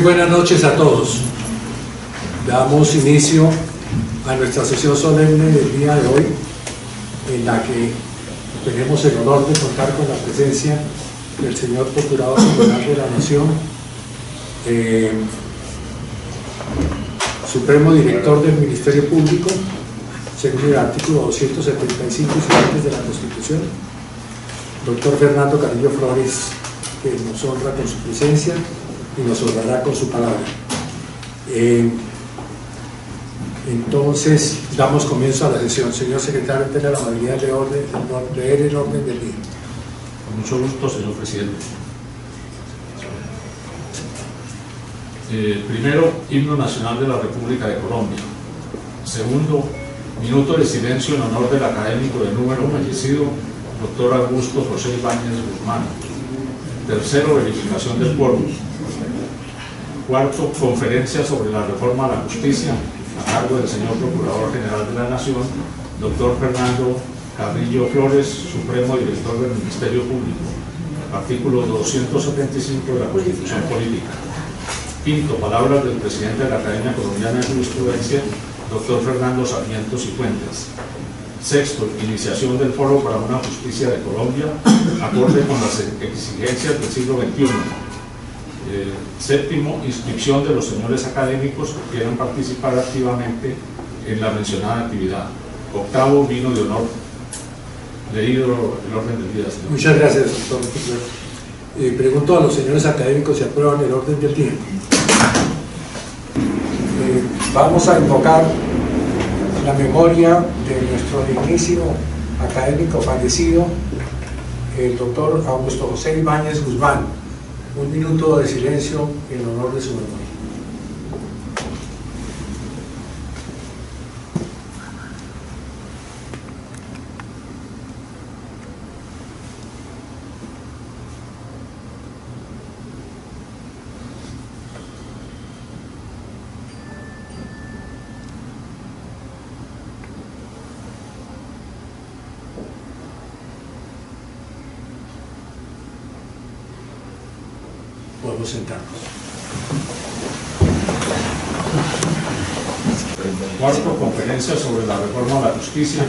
buenas noches a todos. Damos inicio a nuestra sesión solemne del día de hoy, en la que tenemos el honor de contar con la presencia del señor Procurador General de la Nación, Supremo Director del Ministerio Público, según el artículo 275 y siguientes de la Constitución, doctor Fernando Carrillo Flores, que nos honra con su presencia y nos honrará con su palabra. Entonces, damos comienzo a la sesión. Señor secretario, tenga la amabilidad de leer el orden del día. Con mucho gusto, señor presidente. Primero, himno nacional de la República de Colombia. Segundo, minuto de silencio en honor del académico de número fallecido, doctor Augusto José Ibáñez Guzmán. Tercero, verificación del quórum. Cuarto, conferencia sobre la reforma a la justicia, a cargo del señor Procurador General de la Nación, doctor Fernando Carrillo Flores, Supremo Director del Ministerio Público. Artículo 275 de la Constitución Política. Quinto, palabras del presidente de la Academia Colombiana de Jurisprudencia, doctor Fernando Sarmiento Cifuentes. Sexto, iniciación del Foro para una Justicia de Colombia, acorde con las exigencias del siglo XXI. Séptimo, inscripción de los señores académicos que quieran participar activamente en la mencionada actividad. Octavo, vino de honor. Leído el orden del día, señor. Muchas gracias, doctor. Pregunto a los señores académicos si aprueban el orden del día. Vamos a invocar la memoria de nuestro dignísimo académico fallecido, el doctor Augusto José Ibáñez Guzmán. Un minuto de silencio en honor de su memoria. Podemos sentarnos. Cuarto, conferencia sobre la reforma a la justicia,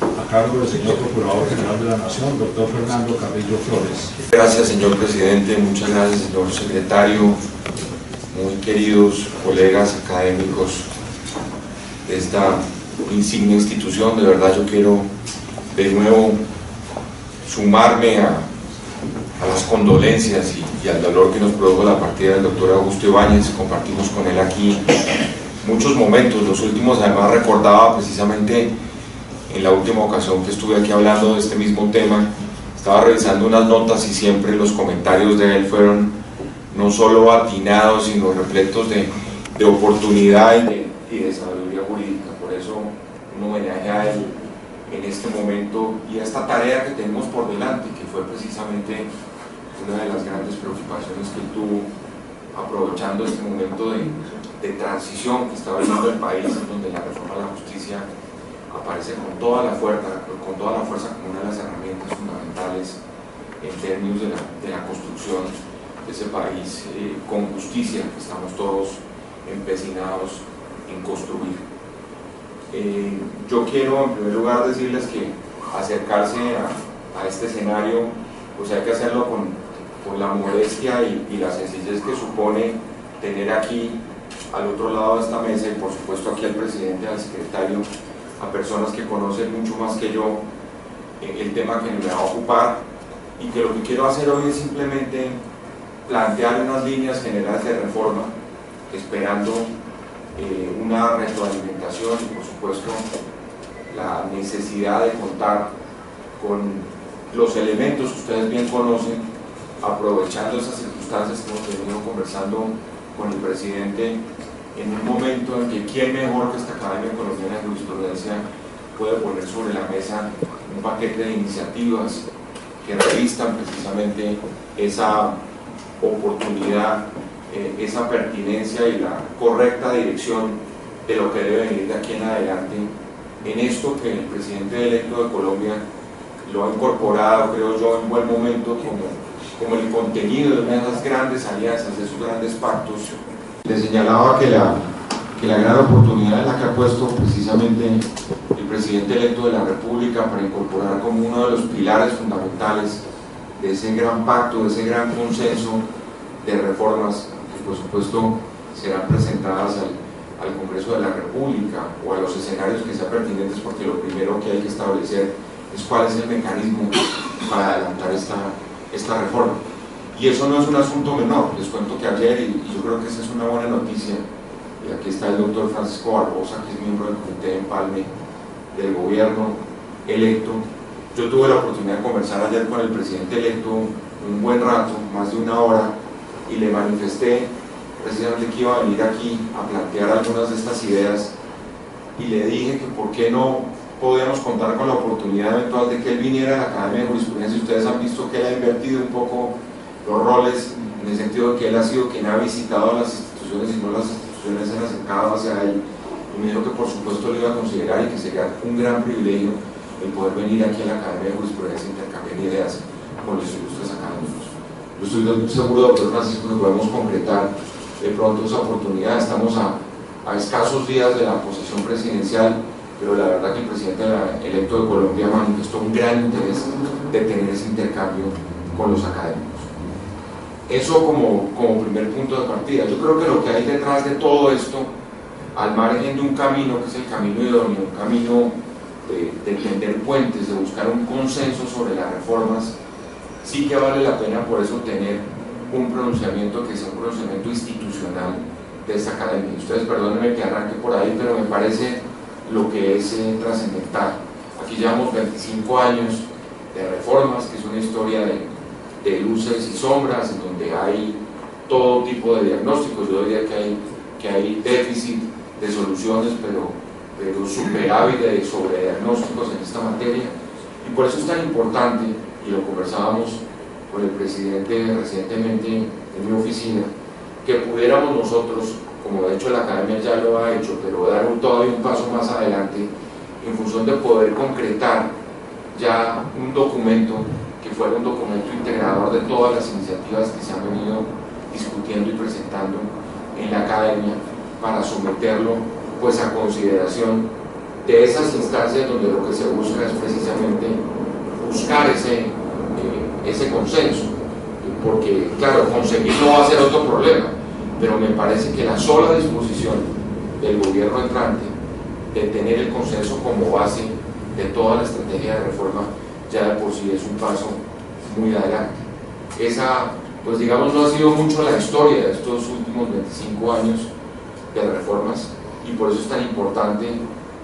a cargo del señor Procurador General de la Nación, doctor Fernando Carrillo Flores. Gracias, señor presidente. Muchas gracias, señor secretario. Muy queridos colegas académicos de esta insignia institución. De verdad, yo quiero de nuevo sumarme a las condolencias y al dolor que nos produjo la partida del doctor Augusto Ibáñez. Compartimos con él aquí muchos momentos, los últimos además recordaba precisamente en la última ocasión que estuve aquí hablando de este mismo tema, estaba revisando unas notas y siempre los comentarios de él fueron no solo atinados, sino repletos de oportunidad y de sabiduría jurídica. Por eso un homenaje a él en este momento y a esta tarea que tenemos por delante, que fue precisamente una de las grandes preocupaciones que él tuvo, aprovechando este momento de transición que está viviendo el país, en donde la reforma a la justicia aparece con toda la fuerza como una de las herramientas fundamentales en términos de la construcción de ese país con justicia que estamos todos empecinados en construir. Yo quiero en primer lugar decirles que acercarse a este escenario pues hay que hacerlo con la modestia y la sencillez que supone tener aquí al otro lado de esta mesa y por supuesto aquí al presidente, al secretario, a personas que conocen mucho más que yo el tema que me va a ocupar, y que lo que quiero hacer hoy es simplemente plantear unas líneas generales de reforma, esperando una retroalimentación y por supuesto la necesidad de contar con los elementos que ustedes bien conocen, aprovechando esas circunstancias que hemos venido conversando con el presidente en un momento en que quién mejor que esta Academia Colombiana de Jurisprudencia puede poner sobre la mesa un paquete de iniciativas que revistan precisamente esa oportunidad, esa pertinencia y la correcta dirección de lo que debe venir de aquí en adelante en esto que el presidente electo de Colombia lo ha incorporado, creo yo, en buen momento como el contenido de una de esas grandes alianzas, de esos grandes pactos. Le señalaba que la gran oportunidad en la que ha puesto precisamente el presidente electo de la República para incorporar como uno de los pilares fundamentales de ese gran pacto, de ese gran consenso de reformas que por supuesto serán presentadas al Congreso de la República o a los escenarios que sean pertinentes, porque lo primero que hay que establecer es cuál es el mecanismo para adelantar esta reforma. Y eso no es un asunto menor. Les cuento que ayer, y yo creo que esa es una buena noticia, y aquí está el doctor Francisco Barbosa, que es miembro del Comité de Empalme del gobierno electo. Yo tuve la oportunidad de conversar ayer con el presidente electo un buen rato, más de una hora, y le manifesté precisamente que iba a venir aquí a plantear algunas de estas ideas, y le dije que por qué no podíamos contar con la oportunidad eventual de que él viniera a la Academia de Jurisprudencia. Ustedes han visto que él ha invertido un poco los roles, en el sentido de que él ha sido quien ha visitado las instituciones y no las instituciones se han acercado hacia él, y me dijo que por supuesto lo iba a considerar y que sería un gran privilegio el poder venir aquí a la Academia de Jurisprudencia e intercambiar ideas con los ilustres académicos. Yo estoy seguro, doctor Francisco, que podemos concretar de pronto esa oportunidad. Estamos a escasos días de la posesión presidencial, pero la verdad que el presidente electo de Colombia manifestó un gran interés de tener ese intercambio con los académicos. Eso como primer punto de partida. Yo creo que lo que hay detrás de todo esto, al margen de un camino que es el camino idóneo, un camino de tender puentes, de buscar un consenso sobre las reformas, sí que vale la pena por eso tener un pronunciamiento que sea un pronunciamiento institucional de esta academia. Ustedes perdónenme que arranque por ahí, pero me parece lo que es trascendental. Aquí llevamos 25 años de reformas, que es una historia de luces y sombras, en donde hay todo tipo de diagnósticos. Yo diría que hay déficit de soluciones, pero superávit de sobrediagnósticos en esta materia, y por eso es tan importante, y lo conversábamos con el presidente recientemente en mi oficina, que pudiéramos nosotros, como de hecho la academia ya lo ha hecho, pero dar todavía un paso más adelante en función de poder concretar ya un documento que fuera un documento integrador de todas las iniciativas que se han venido discutiendo y presentando en la academia, para someterlo pues a consideración de esas instancias donde lo que se busca es precisamente buscar ese consenso, porque claro, conseguirlo va a ser otro problema, pero me parece que la sola disposición del gobierno entrante de tener el consenso como base de toda la estrategia de reforma ya de por sí es un paso muy adelante. Esa, pues digamos, no ha sido mucho la historia de estos últimos 25 años de reformas, y por eso es tan importante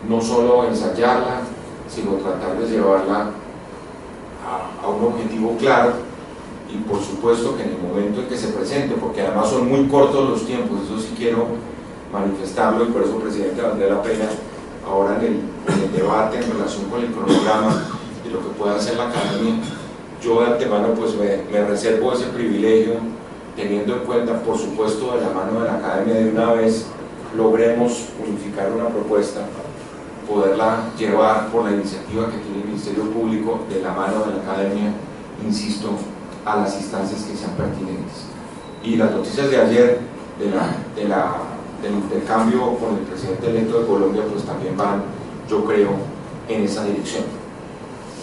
no solo ensayarla, sino tratar de llevarla a un objetivo claro, y por supuesto que en el momento en que se presente, porque además son muy cortos los tiempos, eso sí quiero manifestarlo, y por eso, presidente, valdría la pena ahora en el debate en relación con el cronograma de lo que pueda hacer la academia, yo de antemano pues me reservo ese privilegio, teniendo en cuenta, por supuesto, de la mano de la academia, de una vez logremos unificar una propuesta, poderla llevar por la iniciativa que tiene el Ministerio Público, de la mano de la academia, insisto, a las instancias que sean pertinentes. Y las noticias de ayer del intercambio con el presidente electo de Colombia pues también van, yo creo, en esa dirección.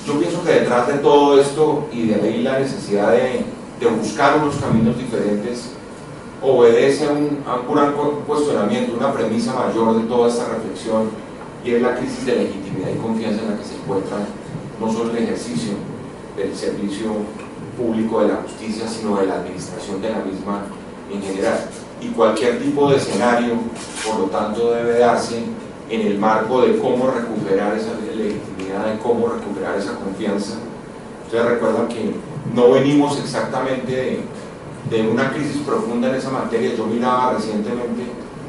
Yo pienso que detrás de todo esto, y de ahí la necesidad de buscar unos caminos diferentes, obedece a un gran cuestionamiento, una premisa mayor de toda esta reflexión, y es la crisis de legitimidad y confianza en la que se encuentra no solo el ejercicio del servicio público de la justicia, sino de la administración de la misma en general. Y cualquier tipo de escenario, por lo tanto, debe darse en el marco de cómo recuperar esa legitimidad, de cómo recuperar esa confianza. Ustedes recuerdan que no venimos exactamente de una crisis profunda en esa materia. Yo miraba recientemente,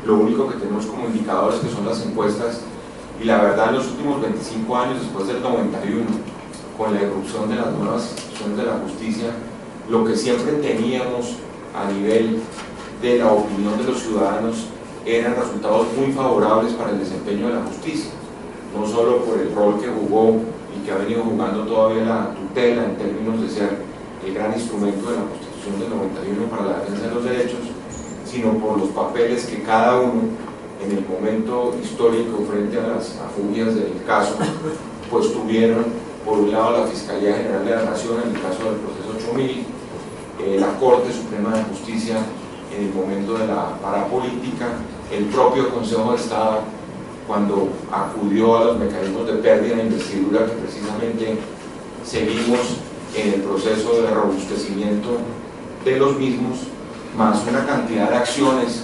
lo único que tenemos como indicadores que son las encuestas, y la verdad en los últimos 25 años, después del 91, con la irrupción de las nuevas instituciones de la justicia, lo que siempre teníamos a nivel de la opinión de los ciudadanos eran resultados muy favorables para el desempeño de la justicia, no solo por el rol que jugó y que ha venido jugando todavía la tutela en términos de ser el gran instrumento de la Constitución del 91 para la defensa de los derechos, sino por los papeles que cada uno en el momento histórico frente a las afugias del caso pues tuvieron. Por un lado la Fiscalía General de la Nación en el caso del proceso 8000, la Corte Suprema de Justicia en el momento de la parapolítica, el propio Consejo de Estado cuando acudió a los mecanismos de pérdida de investidura que precisamente seguimos en el proceso de robustecimiento de los mismos, más una cantidad de acciones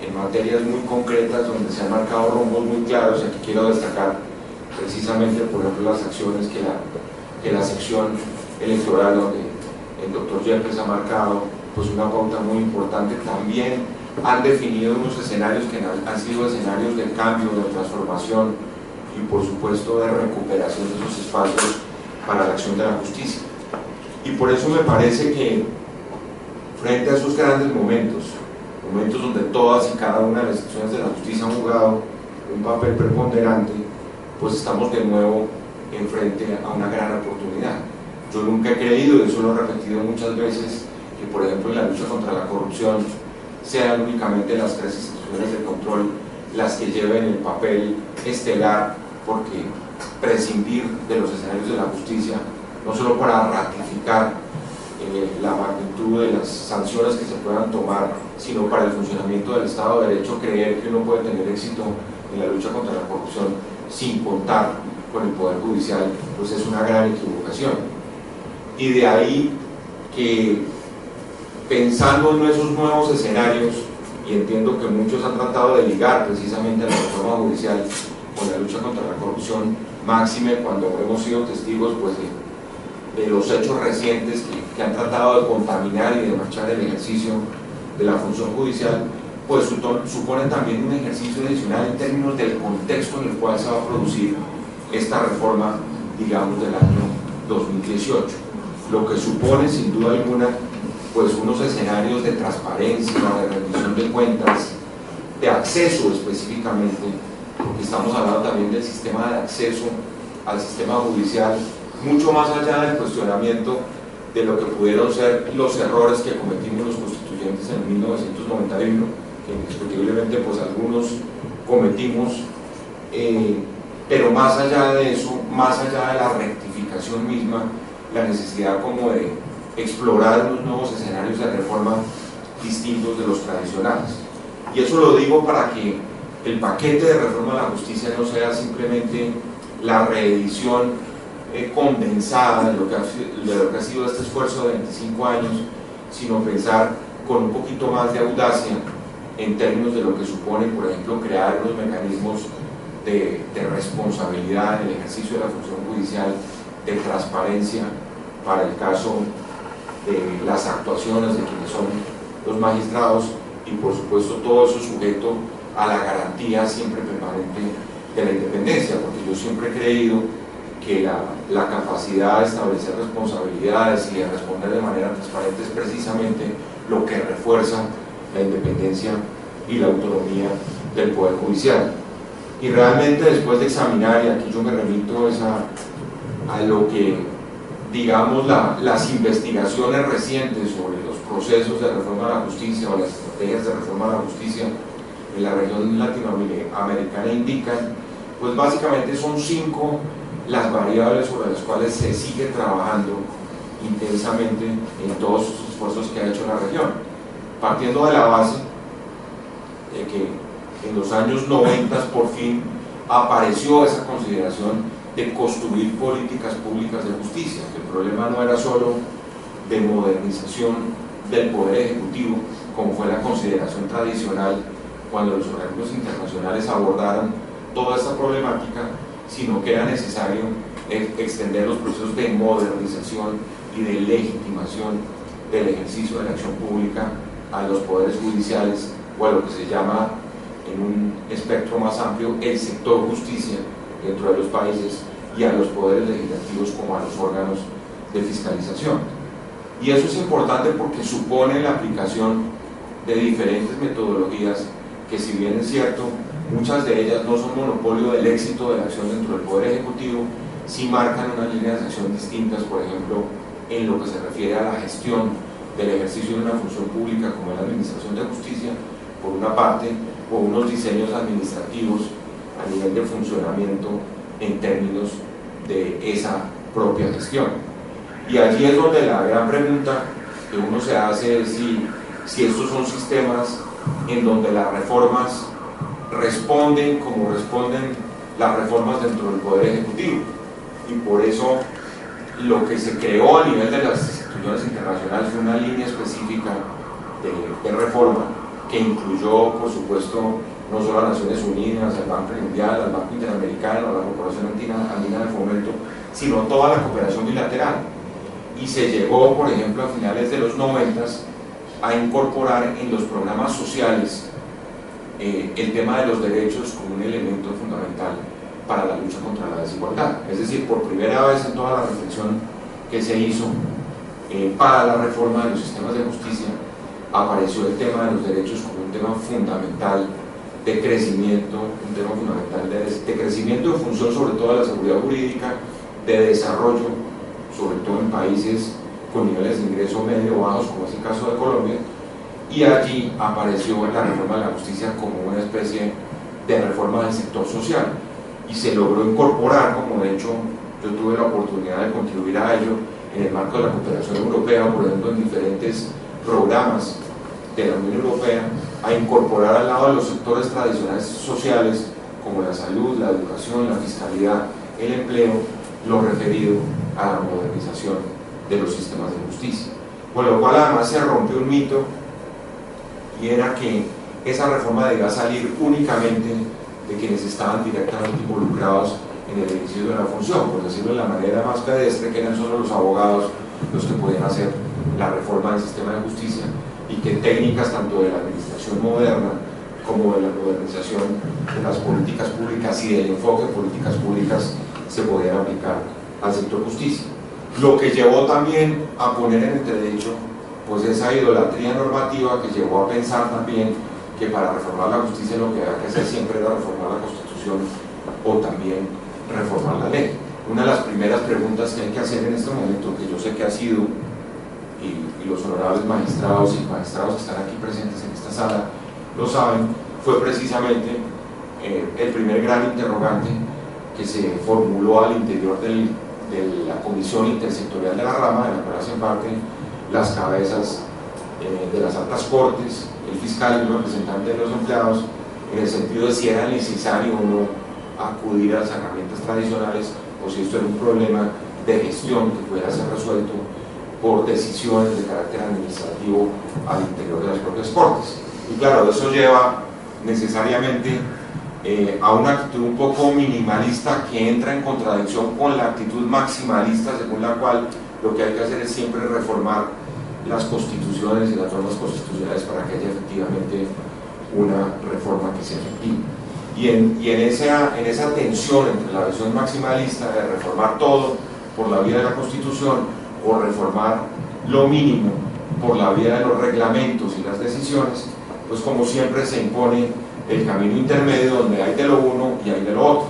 en materias muy concretas donde se han marcado rumbos muy claros. Aquí quiero destacar precisamente, por ejemplo, las acciones que la sección electoral donde el doctor Yepes ha marcado pues una pauta muy importante. También han definido unos escenarios que han sido escenarios de cambio, de transformación y por supuesto de recuperación de esos espacios para la acción de la justicia. Y por eso me parece que frente a esos grandes momentos donde todas y cada una de las instituciones de la justicia han jugado un papel preponderante, pues estamos de nuevo en frente a una gran oportunidad. Yo nunca he creído, y eso lo he repetido muchas veces, que por ejemplo en la lucha contra la corrupción sean únicamente las tres instituciones de control las que lleven el papel estelar, porque prescindir de los escenarios de la justicia, no solo para ratificar la magnitud de las sanciones que se puedan tomar, sino para el funcionamiento del Estado de Derecho, creer que uno puede tener éxito en la lucha contra la corrupción sin contar con el Poder Judicial, pues es una gran equivocación. Y de ahí que, pensando en esos nuevos escenarios, y entiendo que muchos han tratado de ligar precisamente a la reforma judicial con la lucha contra la corrupción, máxime cuando hemos sido testigos pues, de los hechos recientes que han tratado de contaminar y de manchar el ejercicio de la función judicial, pues supone también un ejercicio adicional en términos del contexto en el cual se va a producir esta reforma, digamos, del año 2018, lo que supone sin duda alguna pues unos escenarios de transparencia, de rendición de cuentas, de acceso específicamente, porque estamos hablando también del sistema de acceso al sistema judicial, mucho más allá del cuestionamiento de lo que pudieron ser los errores que cometimos los constituyentes en 1991, que indiscutiblemente pues algunos cometimos, pero más allá de eso, más allá de la rectificación misma, la necesidad como de explorar unos nuevos escenarios de reforma distintos de los tradicionales. Y eso lo digo para que el paquete de reforma de la justicia no sea simplemente la reedición condensada de lo que ha sido este esfuerzo de 25 años, sino pensar con un poquito más de audacia en términos de lo que supone, por ejemplo, crear unos mecanismos de responsabilidad en el ejercicio de la función judicial, de transparencia para el caso de las actuaciones de quienes son los magistrados, y por supuesto todo eso sujeto a la garantía siempre permanente de la independencia, porque yo siempre he creído que la capacidad de establecer responsabilidades y de responder de manera transparente es precisamente lo que refuerza la independencia y la autonomía del Poder Judicial. Y realmente después de examinar, y aquí yo me remito a lo que, digamos, las investigaciones recientes sobre los procesos de reforma de la justicia o las estrategias de reforma de la justicia en la región latinoamericana indican, pues básicamente son 5 las variables sobre las cuales se sigue trabajando intensamente en todos los esfuerzos que ha hecho la región, partiendo de la base de que en los años 90 por fin apareció esa consideración de construir políticas públicas de justicia, que el problema no era solo de modernización del Poder Ejecutivo, como fue la consideración tradicional cuando los organismos internacionales abordaron toda esta problemática, sino que era necesario extender los procesos de modernización y de legitimación del ejercicio de la acción pública a los poderes judiciales, o a lo que se llama en un espectro más amplio el sector justicia dentro de los países, y a los poderes legislativos como a los órganos de fiscalización. Y eso es importante porque supone la aplicación de diferentes metodologías que, si bien es cierto, muchas de ellas no son monopolio del éxito de la acción dentro del Poder Ejecutivo, sí marcan unas líneas de acción distintas, por ejemplo, en lo que se refiere a la gestión del ejercicio de una función pública como la administración de justicia, por una parte, o unos diseños administrativos a nivel de funcionamiento en términos de esa propia gestión. Y allí es donde la gran pregunta que uno se hace es si estos son sistemas en donde las reformas responden como responden las reformas dentro del Poder Ejecutivo. Y por eso lo que se creó a nivel de las instituciones internacionales fue una línea específica de reforma que incluyó, por supuesto, no solo a Naciones Unidas, al Banco Mundial, al Banco Interamericano, a la Corporación Andina de Fomento, sino toda la cooperación bilateral. Y se llegó, por ejemplo, a finales de los 90 a incorporar en los programas sociales el tema de los derechos como un elemento fundamental para la lucha contra la desigualdad. Es decir, por primera vez en toda la reflexión que se hizo para la reforma de los sistemas de justicia, apareció el tema de los derechos como un tema fundamental de crecimiento, un tema fundamental de crecimiento en función sobre todo de la seguridad jurídica, de desarrollo, sobre todo en países con niveles de ingreso medio o bajos, como es el caso de Colombia, y allí apareció la reforma de la justicia como una especie de reforma del sector social, y se logró incorporar, como de hecho yo tuve la oportunidad de contribuir a ello en el marco de la cooperación europea, por ejemplo en diferentes programas de la Unión Europea, a incorporar al lado de los sectores tradicionales sociales como la salud, la educación, la fiscalidad, el empleo, lo referido a la modernización de los sistemas de justicia. Con lo cual además se rompió un mito, y era que esa reforma debía salir únicamente de quienes estaban directamente involucrados en el ejercicio de la función, por decirlo de la manera más pedestre, que eran solo los abogados los que podían hacer la reforma del sistema de justicia, y que técnicas tanto de la administración moderna como de la modernización de las políticas públicas y del enfoque de políticas públicas se podían aplicar al sector justicia. Lo que llevó también a poner en entredicho pues esa idolatría normativa, que llevó a pensar también que para reformar la justicia lo que había que hacer siempre era reformar la Constitución o también reformar la ley. Una de las primeras preguntas que hay que hacer en este momento, que yo sé que ha sido, y los honorables magistrados y magistrados que están aquí presentes en esta sala lo saben, fue precisamente el primer gran interrogante que se formuló al interior de la Comisión Intersectorial de la Rama, de la cual hacen parte las cabezas de las altas cortes, el fiscal y el representante de los empleados, en el sentido de si era necesario o no acudir a las herramientas tradicionales o si esto era un problema de gestión que pudiera ser resuelto por decisiones de carácter administrativo al interior de las propias cortes. Y claro, eso lleva necesariamente a una actitud un poco minimalista que entra en contradicción con la actitud maximalista, según la cual lo que hay que hacer es siempre reformar las constituciones y las normas constitucionales para que haya efectivamente una reforma que sea efectiva. Y en esa tensión entre la visión maximalista de reformar todo por la vía de la Constitución o reformar lo mínimo por la vía de los reglamentos y las decisiones, pues como siempre se impone el camino intermedio donde hay de lo uno y hay de lo otro,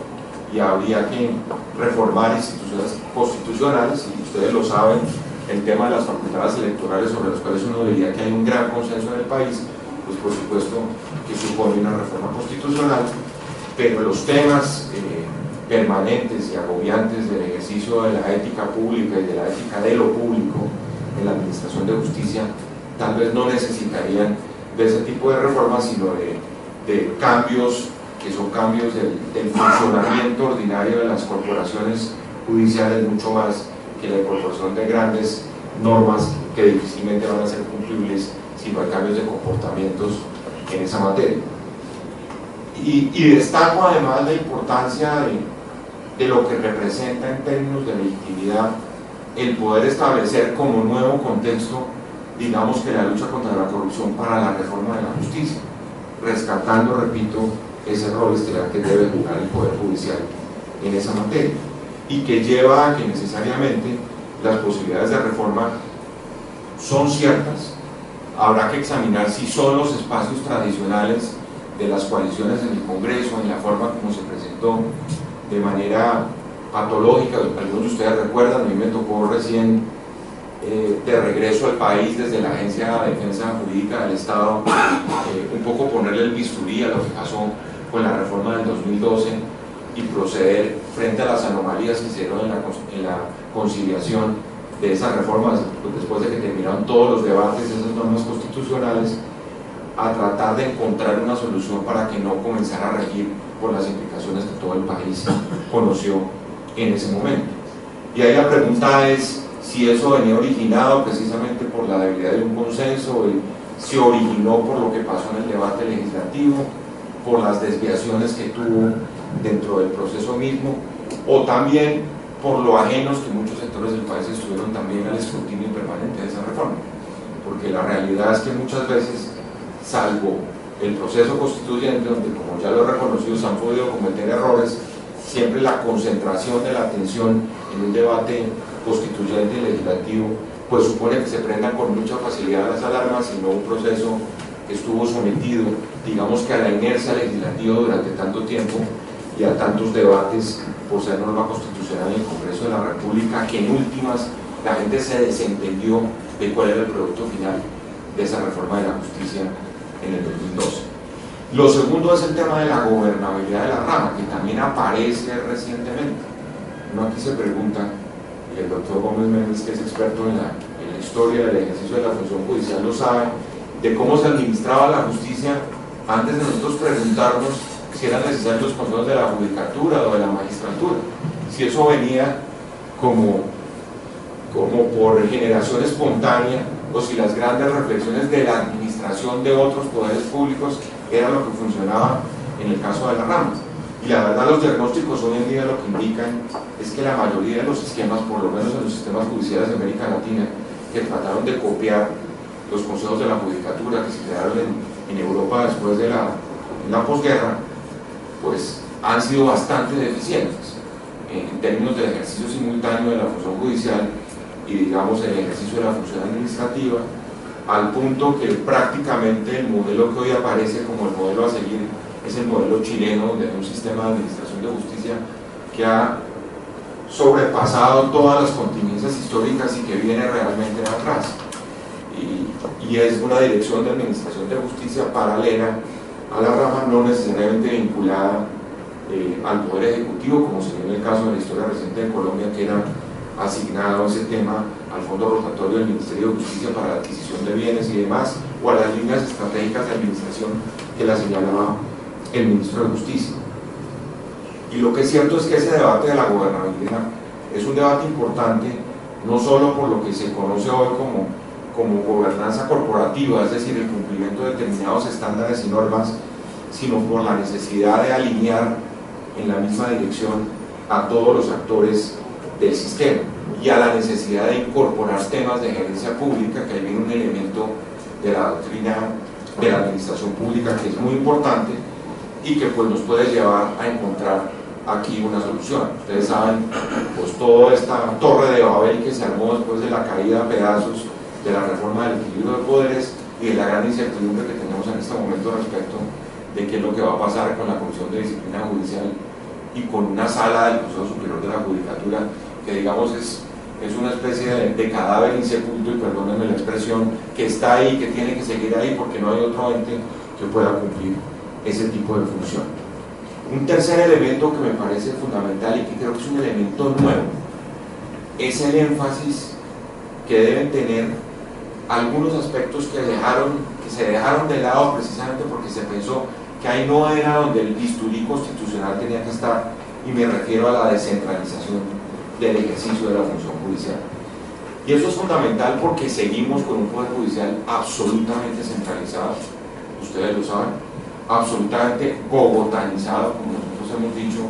y habría que reformar instituciones constitucionales, y ustedes lo saben, el tema de las facultades electorales, sobre los cuales uno diría que hay un gran consenso en el país, pues por supuesto que supone una reforma constitucional, pero los temas permanentes y agobiantes del ejercicio de la ética pública y de la ética de lo público en la administración de justicia tal vez no necesitarían de ese tipo de reformas, sino de cambios que son cambios del funcionamiento ordinario de las corporaciones judiciales, mucho más que la incorporación de grandes normas que difícilmente van a ser cumplibles si no hay cambios de comportamientos en esa materia. Y destaco además la importancia de lo que representa en términos de legitimidad el poder establecer como nuevo contexto, digamos, que la lucha contra la corrupción para la reforma de la justicia, rescatando, repito, ese rol estelar que debe jugar el Poder Judicial en esa materia, y que lleva a que necesariamente las posibilidades de reforma son ciertas. Habrá que examinar si son los espacios tradicionales de las coaliciones en el Congreso, en la forma como se presentó de manera patológica. Algunos de ustedes recuerdan, a mí me tocó recién de regreso al país desde la Agencia de Defensa Jurídica del Estado, un poco ponerle el bisturí a lo que pasó con la reforma del 2012 y proceder frente a las anomalías que se dieron en la conciliación de esas reformas, después de que terminaron todos los debates de esas normas constitucionales, a tratar de encontrar una solución para que no comenzara a regir por las implicaciones que todo el país conoció en ese momento. Y ahí la pregunta es si eso venía originado precisamente por la debilidad de un consenso, se originó por lo que pasó en el debate legislativo, por las desviaciones que tuvo dentro del proceso mismo, o también por lo ajenos que muchos sectores del país estuvieron también al escrutinio permanente de esa reforma, porque la realidad es que muchas veces, salvo el proceso constituyente, donde como ya lo he reconocido se han podido cometer errores, siempre la concentración de la atención en un debate constituyente y legislativo pues supone que se prendan con mucha facilidad las alarmas, y no un proceso que estuvo sometido, digamos que a la inercia legislativa durante tanto tiempo y a tantos debates por ser norma constitucional en el Congreso de la República, que en últimas la gente se desentendió de cuál era el producto final de esa reforma de la justicia en el 2012. Lo segundo es el tema de la gobernabilidad de la rama, que también aparece recientemente. Uno aquí se pregunta, y el doctor Gómez Méndez, que es experto en la historia del ejercicio de la función judicial, lo sabe, de cómo se administraba la justicia antes de nosotros preguntarnos si eran necesarios los consejos de la judicatura o de la magistratura, si eso venía como por generación espontánea, o si las grandes reflexiones de la administración de otros poderes públicos era lo que funcionaba en el caso de la rama. Y la verdad, los diagnósticos hoy en día lo que indican es que la mayoría de los esquemas, por lo menos en los sistemas judiciales de América Latina, que trataron de copiar los consejos de la judicatura que se crearon en Europa después de la posguerra, pues han sido bastante deficientes en términos del ejercicio simultáneo de la función judicial y, digamos, el ejercicio de la función administrativa, al punto que prácticamente el modelo que hoy aparece como el modelo a seguir es el modelo chileno de un sistema de administración de justicia que ha sobrepasado todas las contingencias históricas y que viene realmente de atrás, y es una dirección de administración de justicia paralela a la rama, no necesariamente vinculada al Poder Ejecutivo, como se ve en el caso de la historia reciente de Colombia, que era asignado ese tema al Fondo Rotatorio del Ministerio de Justicia para la adquisición de bienes y demás, o a las líneas estratégicas de administración que la señalaba el Ministro de Justicia. Y lo que es cierto es que ese debate de la gobernabilidad es un debate importante, no solo por lo que se conoce hoy como gobernanza corporativa, es decir, el cumplimiento de determinados estándares y normas, sino por la necesidad de alinear en la misma dirección a todos los actores del sistema, y a la necesidad de incorporar temas de gerencia pública, que ahí viene un elemento de la doctrina de la administración pública que es muy importante y que pues nos puede llevar a encontrar aquí una solución. Ustedes saben, pues toda esta torre de Babel que se armó después de la caída a pedazos de la reforma del equilibrio de poderes y de la gran incertidumbre que tenemos en este momento respecto de qué es lo que va a pasar con la Comisión de Disciplina Judicial y con una sala del Consejo Superior de la Judicatura que, digamos, es una especie de cadáver insepulto, y perdónenme la expresión, que está ahí, que tiene que seguir ahí porque no hay otro ente que pueda cumplir ese tipo de función. Un tercer elemento que me parece fundamental y que creo que es un elemento nuevo es el énfasis que deben tener algunos aspectos que se dejaron de lado precisamente porque se pensó que ahí no era donde el bisturí constitucional tenía que estar, y me refiero a la descentralización del ejercicio de la función judicial. Y eso es fundamental porque seguimos con un poder judicial absolutamente centralizado, ustedes lo saben, absolutamente bogotanizado, como nosotros hemos dicho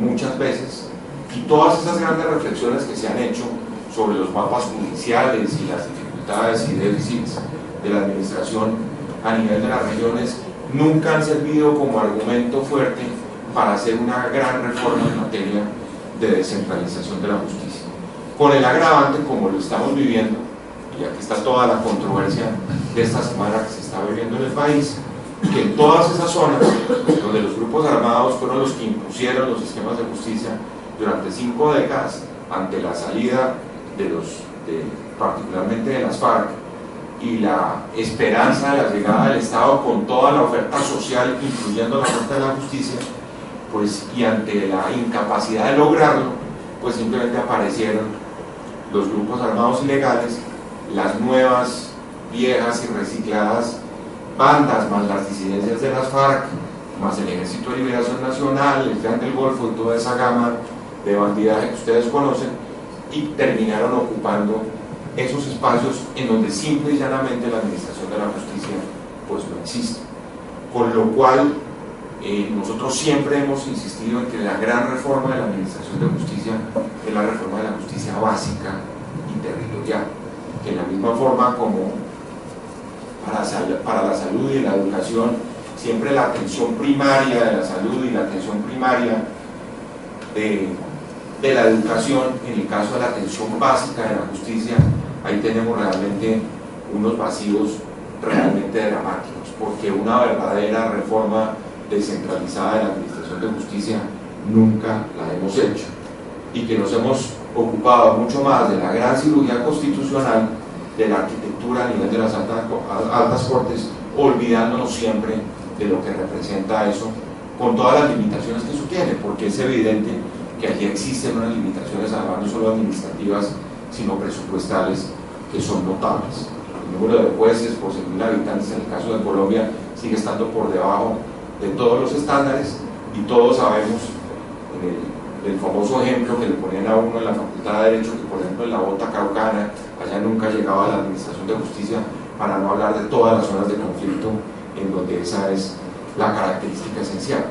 muchas veces, y todas esas grandes reflexiones que se han hecho sobre los mapas judiciales y las dificultades y déficits de la administración a nivel de las regiones nunca han servido como argumento fuerte para hacer una gran reforma en materia de descentralización de la justicia, con el agravante, como lo estamos viviendo, y aquí está toda la controversia de esta semana que se está viviendo en el país, que en todas esas zonas donde los grupos armados fueron los que impusieron los sistemas de justicia durante 5 décadas, ante la salida de los particularmente de las FARC, y la esperanza de la llegada del Estado con toda la oferta social, incluyendo la oferta de la justicia, pues, y ante la incapacidad de lograrlo, pues simplemente aparecieron los grupos armados ilegales, las nuevas, viejas y recicladas bandas, más las disidencias de las FARC, más el Ejército de Liberación Nacional, el Clan del Golfo y toda esa gama de bandidaje que ustedes conocen, y terminaron ocupando esos espacios en donde simple y llanamente la administración de la justicia pues no existe. Con lo cual nosotros siempre hemos insistido en que la gran reforma de la administración de justicia es la reforma de la justicia básica y territorial, que en la misma forma como para la salud y la educación, siempre la atención primaria de la salud y la atención primaria de la educación, en el caso de la atención básica de la justicia, ahí tenemos realmente unos vacíos realmente dramáticos, porque una verdadera reforma descentralizada de la administración de justicia nunca la hemos hecho, y que nos hemos ocupado mucho más de la gran cirugía constitucional, de la arquitectura a nivel de las altas cortes, olvidándonos siempre de lo que representa eso, con todas las limitaciones que eso tiene, porque es evidente que allí existen unas limitaciones, además no solo administrativas, sino presupuestales, que son notables. El número de jueces por 100.000 habitantes en el caso de Colombia sigue estando por debajo de todos los estándares, y todos sabemos, en el famoso ejemplo que le ponían a uno en la Facultad de Derecho, que por ejemplo en la Bota Caucana, allá nunca llegaba la administración de justicia, para no hablar de todas las zonas de conflicto en donde esa es la característica esencial.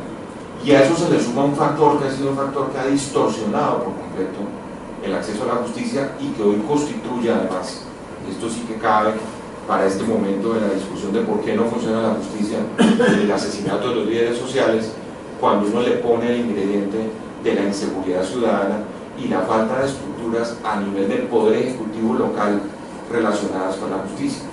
Y a eso se le suma un factor que ha sido un factor que ha distorsionado por completo el acceso a la justicia, y que hoy constituye además, esto sí que cabe para este momento de la discusión de por qué no funciona la justicia, el asesinato de los líderes sociales, cuando uno le pone el ingrediente de la inseguridad ciudadana y la falta de estructuras a nivel del poder ejecutivo local relacionadas con la justicia.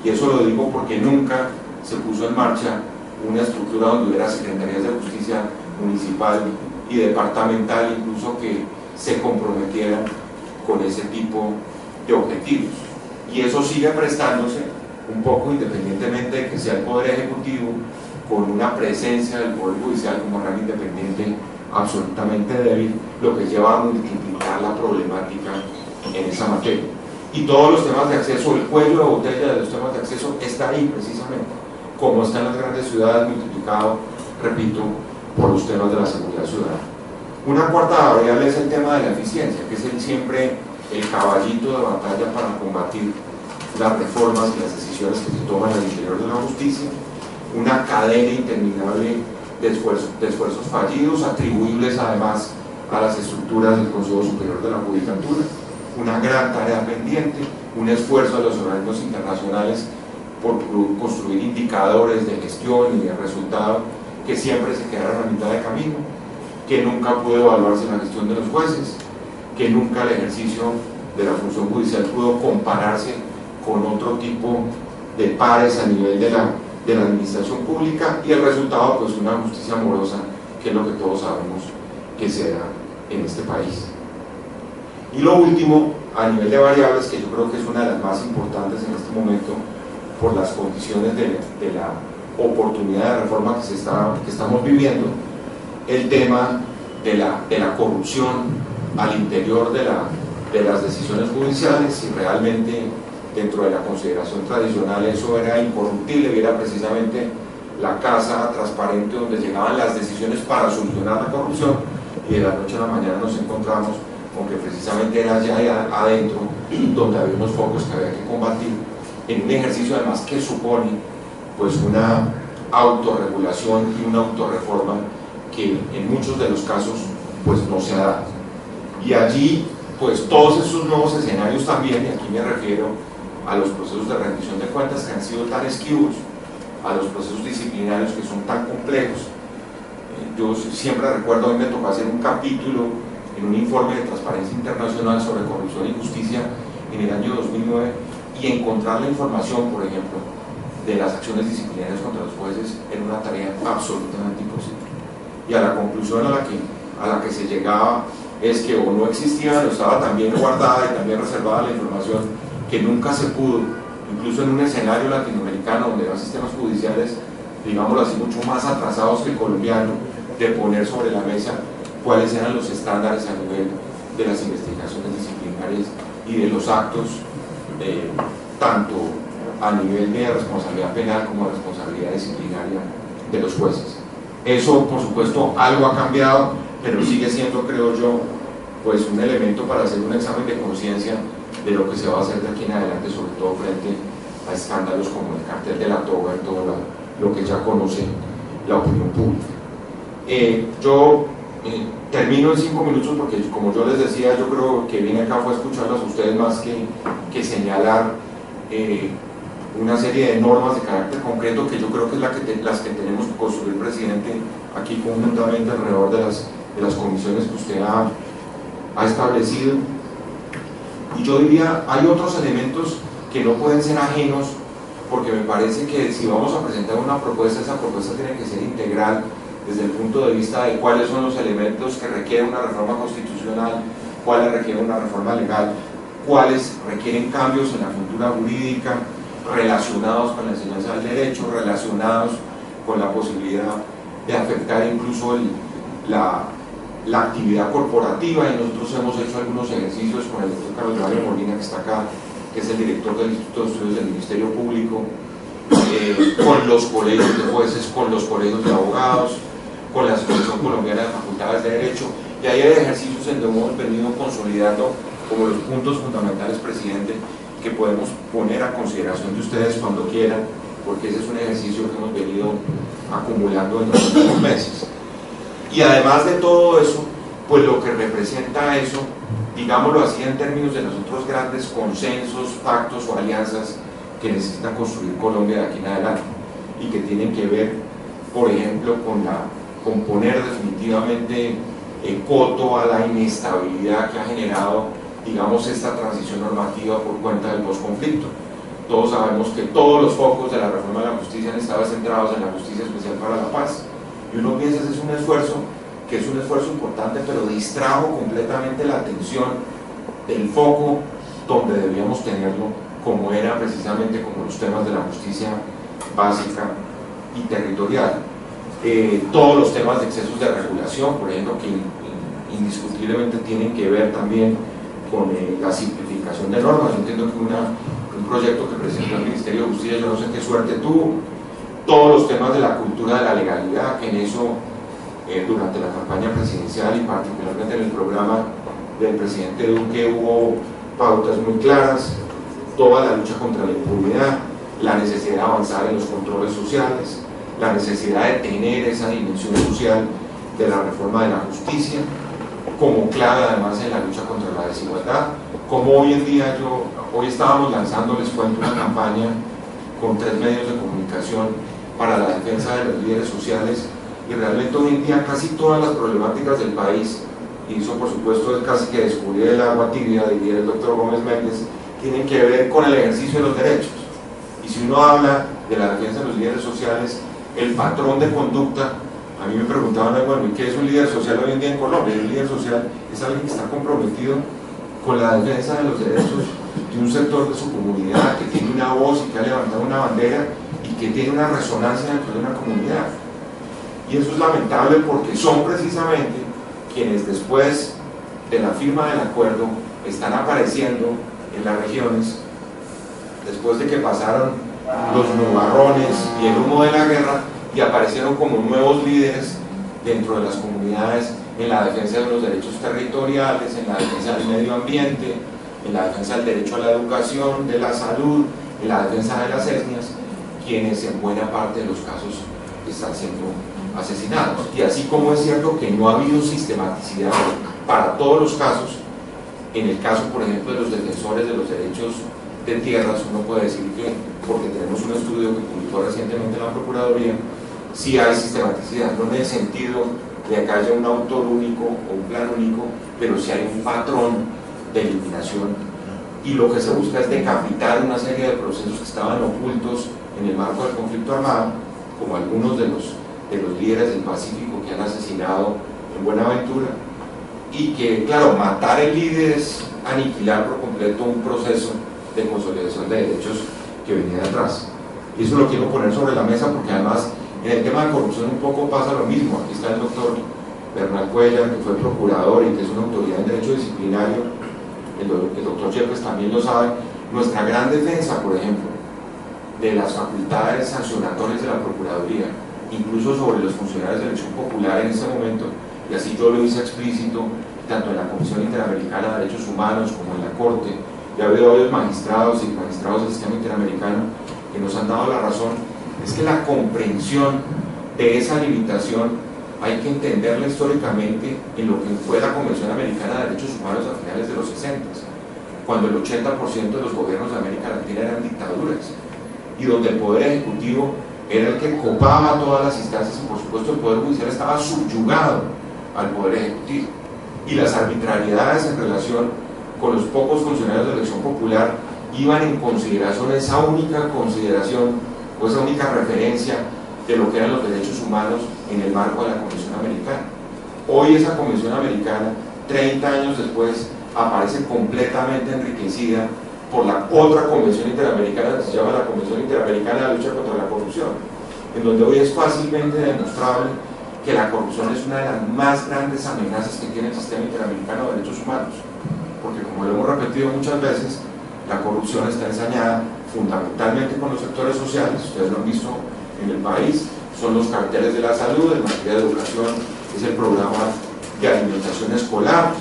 Y eso lo digo porque nunca se puso en marcha una estructura donde hubiera secretarías de justicia municipal y departamental, incluso, que se comprometieran con ese tipo de objetivos. Y eso sigue prestándose un poco, independientemente de que sea el Poder Ejecutivo, con una presencia del Poder Judicial como gran independiente absolutamente débil, lo que lleva a multiplicar la problemática en esa materia. Y todos los temas de acceso, el cuello de botella de los temas de acceso está ahí precisamente, como está en las grandes ciudades, multiplicado, repito, por los temas de la seguridad ciudadana. Una cuarta variable es el tema de la eficiencia, que es siempre el caballito de batalla para combatir las reformas y las decisiones que se toman al interior de la justicia. Una cadena interminable de esfuerzos fallidos, atribuibles además a las estructuras del Consejo Superior de la Judicatura. Una gran tarea pendiente, un esfuerzo de los organismos internacionales por construir indicadores de gestión y de resultado que siempre se quedaron a mitad de camino, que nunca pudo evaluarse la gestión de los jueces, que nunca el ejercicio de la función judicial pudo compararse con otro tipo de pares a nivel de la administración pública, y el resultado, pues, una justicia morosa, que es lo que todos sabemos que se da en este país. Y lo último, a nivel de variables, que yo creo que es una de las más importantes en este momento, por las condiciones de la oportunidad de reforma que estamos viviendo, el tema de la corrupción al interior de las decisiones judiciales. Si realmente dentro de la consideración tradicional eso era incorruptible, era precisamente la casa transparente donde llegaban las decisiones para solucionar la corrupción, y de la noche a la mañana nos encontramos con que precisamente era allá adentro donde había unos focos que había que combatir, en un ejercicio además que supone pues una autorregulación y una autorreforma que en muchos de los casos pues no se ha dado. Y allí pues todos esos nuevos escenarios también, y aquí me refiero a los procesos de rendición de cuentas que han sido tan esquivos, a los procesos disciplinarios que son tan complejos. Yo siempre recuerdo, hoy me tocó hacer un capítulo en un informe de Transparencia Internacional sobre corrupción y justicia en el año 2009, y encontrar la información, por ejemplo, de las acciones disciplinarias contra los jueces era una tarea absolutamente imposible. Y a la conclusión a la que se llegaba es que o no existía o estaba tan bien guardada y también reservada la información que nunca se pudo, incluso en un escenario latinoamericano donde hay sistemas judiciales, digámoslo así, mucho más atrasados que el colombiano, de poner sobre la mesa cuáles eran los estándares a nivel de las investigaciones disciplinarias y de los actos, tanto a nivel de responsabilidad penal como de responsabilidad disciplinaria de los jueces. Eso, por supuesto, algo ha cambiado, pero sigue siendo, creo yo, pues un elemento para hacer un examen de conciencia de lo que se va a hacer de aquí en adelante, sobre todo frente a escándalos como el cartel de la toga y todo lo que ya conoce la opinión pública. Yo termino en 5 minutos porque, como yo les decía, yo creo que vine acá fue a escucharlos a ustedes más que señalar una serie de normas de carácter concreto que yo creo que es las que tenemos que construir, presidente, aquí conjuntamente alrededor de las comisiones que usted ha establecido. Y yo diría, hay otros elementos que no pueden ser ajenos, porque me parece que si vamos a presentar una propuesta, esa propuesta tiene que ser integral desde el punto de vista de cuáles son los elementos que requieren una reforma constitucional, cuáles requieren una reforma legal, cuáles requieren cambios en la cultura jurídica, relacionados con la enseñanza del derecho, relacionados con la posibilidad de afectar incluso la actividad corporativa, y nosotros hemos hecho algunos ejercicios con el doctor Carlos Mario Molina, que está acá, que es el director del Instituto de Estudios del Ministerio Público, con los colegios de jueces, con los colegios de abogados, con la Asociación Colombiana de Facultades de Derecho, y ahí hay ejercicios en donde hemos venido consolidando como los puntos fundamentales, presidente, que podemos poner a consideración de ustedes cuando quieran, porque ese es un ejercicio que hemos venido acumulando en los últimos meses. Y además de todo eso, pues lo que representa eso, digámoslo así en términos de los otros grandes consensos, pactos o alianzas que necesita construir Colombia de aquí en adelante, y que tienen que ver, por ejemplo, con poner definitivamente coto a la inestabilidad que ha generado, digamos, esta transición normativa por cuenta del posconflicto. Todos sabemos que todos los focos de la reforma de la justicia han estado centrados en la Justicia Especial para la Paz, y uno piensa que es un esfuerzo importante, pero distrajo completamente la atención del foco donde debíamos tenerlo, como era precisamente como los temas de la justicia básica y territorial. Todos los temas de excesos de regulación, por ejemplo, que indiscutiblemente tienen que ver también con la simplificación de normas. Yo entiendo que un proyecto que presentó el Ministerio de Justicia, yo no sé qué suerte tuvo. Todos los temas de la cultura de la legalidad, que en eso, durante la campaña presidencial y particularmente en el programa del presidente Duque, hubo pautas muy claras. Toda la lucha contra la impunidad, la necesidad de avanzar en los controles sociales, la necesidad de tener esa dimensión social de la reforma de la justicia, como clave además en la lucha contra la desigualdad. Como hoy en día, hoy estábamos lanzando, les cuento, una campaña con 3 medios de comunicación para la defensa de los líderes sociales, y realmente hoy en día casi todas las problemáticas del país, y eso por supuesto es casi que descubrir el agua tibia, diría el doctor Gómez Méndez, tienen que ver con el ejercicio de los derechos. Y si uno habla de la defensa de los líderes sociales, el patrón de conducta, a mí me preguntaban, bueno, ¿y qué es un líder social hoy en día en Colombia? Un líder social es alguien que está comprometido con la defensa de los derechos de un sector de su comunidad, que tiene una voz y que ha levantado una bandera y que tiene una resonancia dentro de una comunidad. Y eso es lamentable porque son precisamente quienes después de la firma del acuerdo están apareciendo en las regiones, después de que pasaron los nubarrones y el humo de la guerra, y aparecieron como nuevos líderes dentro de las comunidades en la defensa de los derechos territoriales, en la defensa del medio ambiente, en la defensa del derecho a la educación, de la salud, en la defensa de las etnias, quienes en buena parte de los casos están siendo asesinados. Y así como es cierto que no ha habido sistematicidad para todos los casos, en el caso, por ejemplo, de los defensores de los derechos de tierras, uno puede decir que, porque tenemos un estudio que publicó recientemente la Procuraduría, sí hay sistematicidad, no en el sentido de que haya un autor único o un plan único, pero sí hay un patrón de eliminación, y lo que se busca es decapitar una serie de procesos que estaban ocultos en el marco del conflicto armado, como algunos de los líderes del Pacífico que han asesinado en Buenaventura, y que, claro, matar el líder es aniquilar por completo un proceso de consolidación de derechos que venía de atrás. Y eso lo quiero poner sobre la mesa porque además en el tema de corrupción un poco pasa lo mismo. Aquí está el doctor Bernal Cuellar, que fue procurador y que es una autoridad en derecho disciplinario. El doctor Yepes también lo sabe. Nuestra gran defensa, por ejemplo, de las facultades sancionatorias de la Procuraduría, incluso sobre los funcionarios de elección popular en ese momento, y así yo lo hice explícito, tanto en la Comisión Interamericana de Derechos Humanos como en la Corte, y ha habido varios magistrados y magistrados del sistema interamericano que nos han dado la razón, es que la comprensión de esa limitación hay que entenderla históricamente en lo que fue la Convención Americana de Derechos Humanos a finales de los 60, cuando el 80% de los gobiernos de América Latina eran dictaduras, y donde el Poder Ejecutivo era el que copaba todas las instancias, y por supuesto el Poder Judicial estaba subyugado al Poder Ejecutivo, y las arbitrariedades en relación con los pocos funcionarios de elección popular iban en consideración esa única consideración o esa única referencia de lo que eran los derechos humanos en el marco de la Convención Americana. Hoy esa Convención Americana, 30 años después, aparece completamente enriquecida por la otra Convención Interamericana que se llama la Convención Interamericana de Lucha contra la Corrupción, en donde hoy es fácilmente demostrable que la corrupción es una de las más grandes amenazas que tiene el sistema interamericano de derechos humanos, porque como lo hemos repetido muchas veces, la corrupción está ensañada fundamentalmente con los sectores sociales. Ustedes lo han visto en el país, son los carteles de la salud, en materia de educación es el programa de alimentación escolar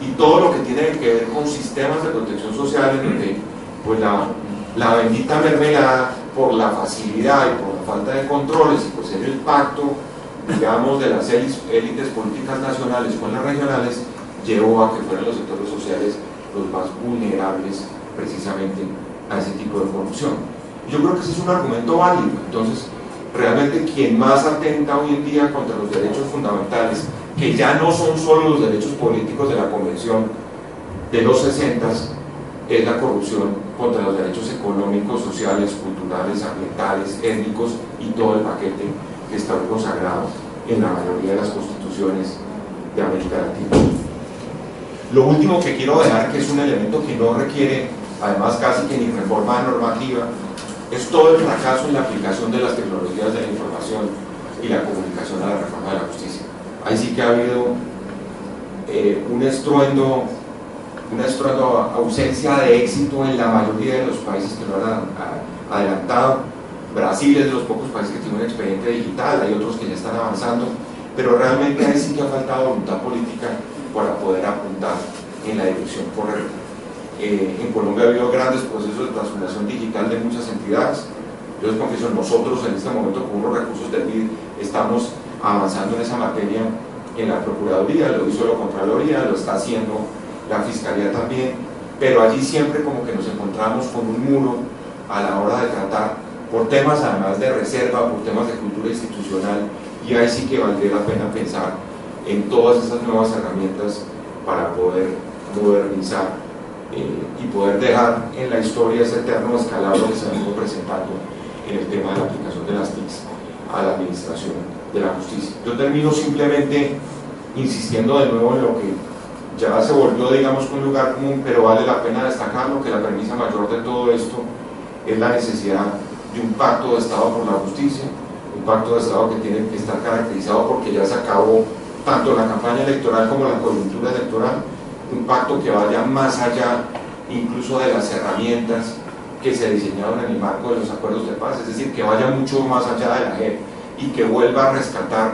y todo lo que tiene que ver con sistemas de protección social, en donde pues la bendita mermelada, por la facilidad y por la falta de controles y por ser el pacto, digamos, de las élites políticas nacionales con las regionales, llevó a que fueran los sectores sociales los más vulnerables precisamente a ese tipo de corrupción. Yo creo que ese es un argumento válido. Entonces, realmente quien más atenta hoy en día contra los derechos fundamentales, que ya no son solo los derechos políticos de la Convención de los 60, es la corrupción contra los derechos económicos, sociales, culturales, ambientales, étnicos y todo el paquete que está consagrado en la mayoría de las constituciones de América Latina. Lo último que quiero dejar, que es un elemento que no requiere además casi que ni reforma normativa, es todo el fracaso en la aplicación de las tecnologías de la información y la comunicación a la reforma de la justicia. Ahí sí que ha habido una ausencia de éxito en la mayoría de los países que lo han adelantado. Brasil es de los pocos países que tiene un expediente digital, hay otros que ya están avanzando, pero realmente ahí sí que ha faltado voluntad política para poder apuntar en la dirección correcta. En Colombia ha habido grandes procesos de transformación digital de muchas entidades. Yo les confieso, nosotros en este momento con los recursos del BID estamos avanzando en esa materia en la Procuraduría, lo hizo la Contraloría, lo está haciendo la Fiscalía también, pero allí siempre como que nos encontramos con un muro a la hora de tratar por temas además de reserva, por temas de cultura institucional, y ahí sí que valdría la pena pensar en todas esas nuevas herramientas para poder modernizar y poder dejar en la historia ese eterno escalado que se ha ido presentando en el tema de la aplicación de las TICs a la administración de la justicia. Yo termino simplemente insistiendo de nuevo en lo que ya se volvió, digamos, un lugar común, pero vale la pena destacarlo, que la premisa mayor de todo esto es la necesidad de un pacto de Estado por la justicia, un pacto de Estado que tiene que estar caracterizado porque ya se acabó tanto la campaña electoral como la coyuntura electoral, un pacto que vaya más allá incluso de las herramientas que se diseñaron en el marco de los acuerdos de paz, es decir, que vaya mucho más allá de la JEP y que vuelva a rescatar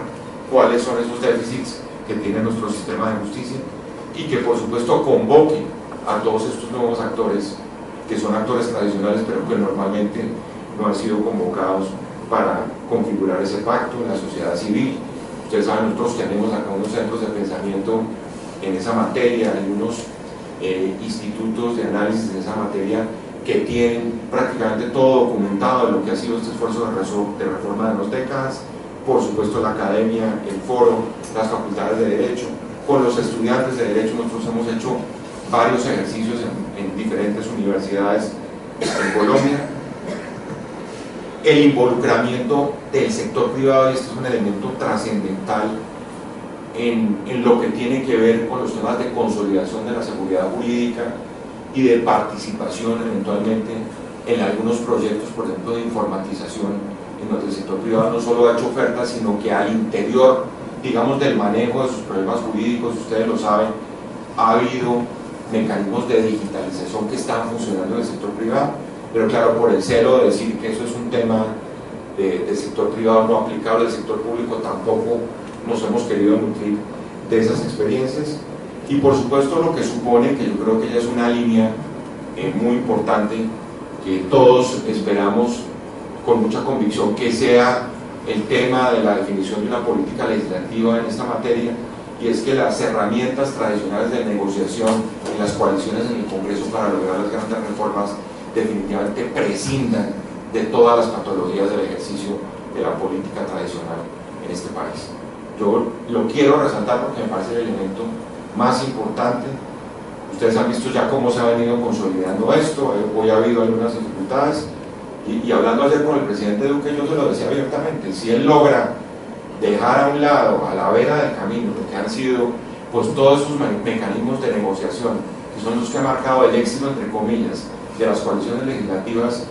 cuáles son esos déficits que tiene nuestro sistema de justicia y que por supuesto convoque a todos estos nuevos actores que son actores tradicionales pero que normalmente no han sido convocados para configurar ese pacto en la sociedad civil. Ustedes saben, nosotros tenemos acá unos centros de pensamiento en esa materia, hay unos institutos de análisis en esa materia que tienen prácticamente todo documentado de lo que ha sido este esfuerzo de reforma de 2 décadas, por supuesto la academia, el foro, las facultades de derecho, con los estudiantes de derecho nosotros hemos hecho varios ejercicios en diferentes universidades en Colombia. El involucramiento del sector privado, y este es un elemento trascendental en lo que tiene que ver con los temas de consolidación de la seguridad jurídica y de participación eventualmente en algunos proyectos, por ejemplo, de informatización, en donde el sector privado no solo ha hecho ofertas, sino que al interior, digamos, del manejo de sus problemas jurídicos, ustedes lo saben, ha habido mecanismos de digitalización que están funcionando en el sector privado, pero claro, por el celo de decir que eso es un tema del sector privado no aplicable al sector público, tampoco nos hemos querido nutrir de esas experiencias. Y por supuesto lo que supone, que yo creo que ya es una línea muy importante, que todos esperamos con mucha convicción que sea el tema de la definición de una política legislativa en esta materia, y es que las herramientas tradicionales de negociación en las coaliciones en el Congreso para lograr las grandes reformas definitivamente prescindan de todas las patologías del ejercicio de la política tradicional en este país. Yo lo quiero resaltar porque me parece el elemento más importante. Ustedes han visto ya cómo se ha venido consolidando esto, hoy ha habido algunas dificultades, y hablando ayer con el presidente Duque, yo se lo decía abiertamente: si él logra dejar a un lado, a la vera del camino, lo que han sido pues todos esos mecanismos de negociación, que son los que han marcado el éxito, entre comillas, de las coaliciones legislativas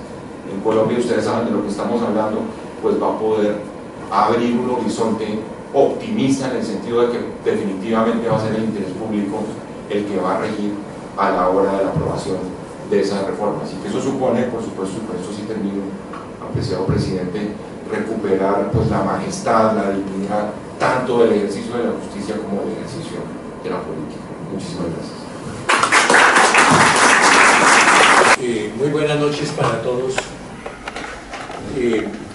en Colombia, ustedes saben de lo que estamos hablando, pues va a poder abrir un horizonte optimista en el sentido de que definitivamente va a ser el interés público el que va a regir a la hora de la aprobación de esas reformas, y que eso supone, por supuesto, y por eso sí termino, apreciado presidente, recuperar pues la majestad, la dignidad, tanto del ejercicio de la justicia como del ejercicio de la política. Muchísimas gracias. Muy buenas noches para todos.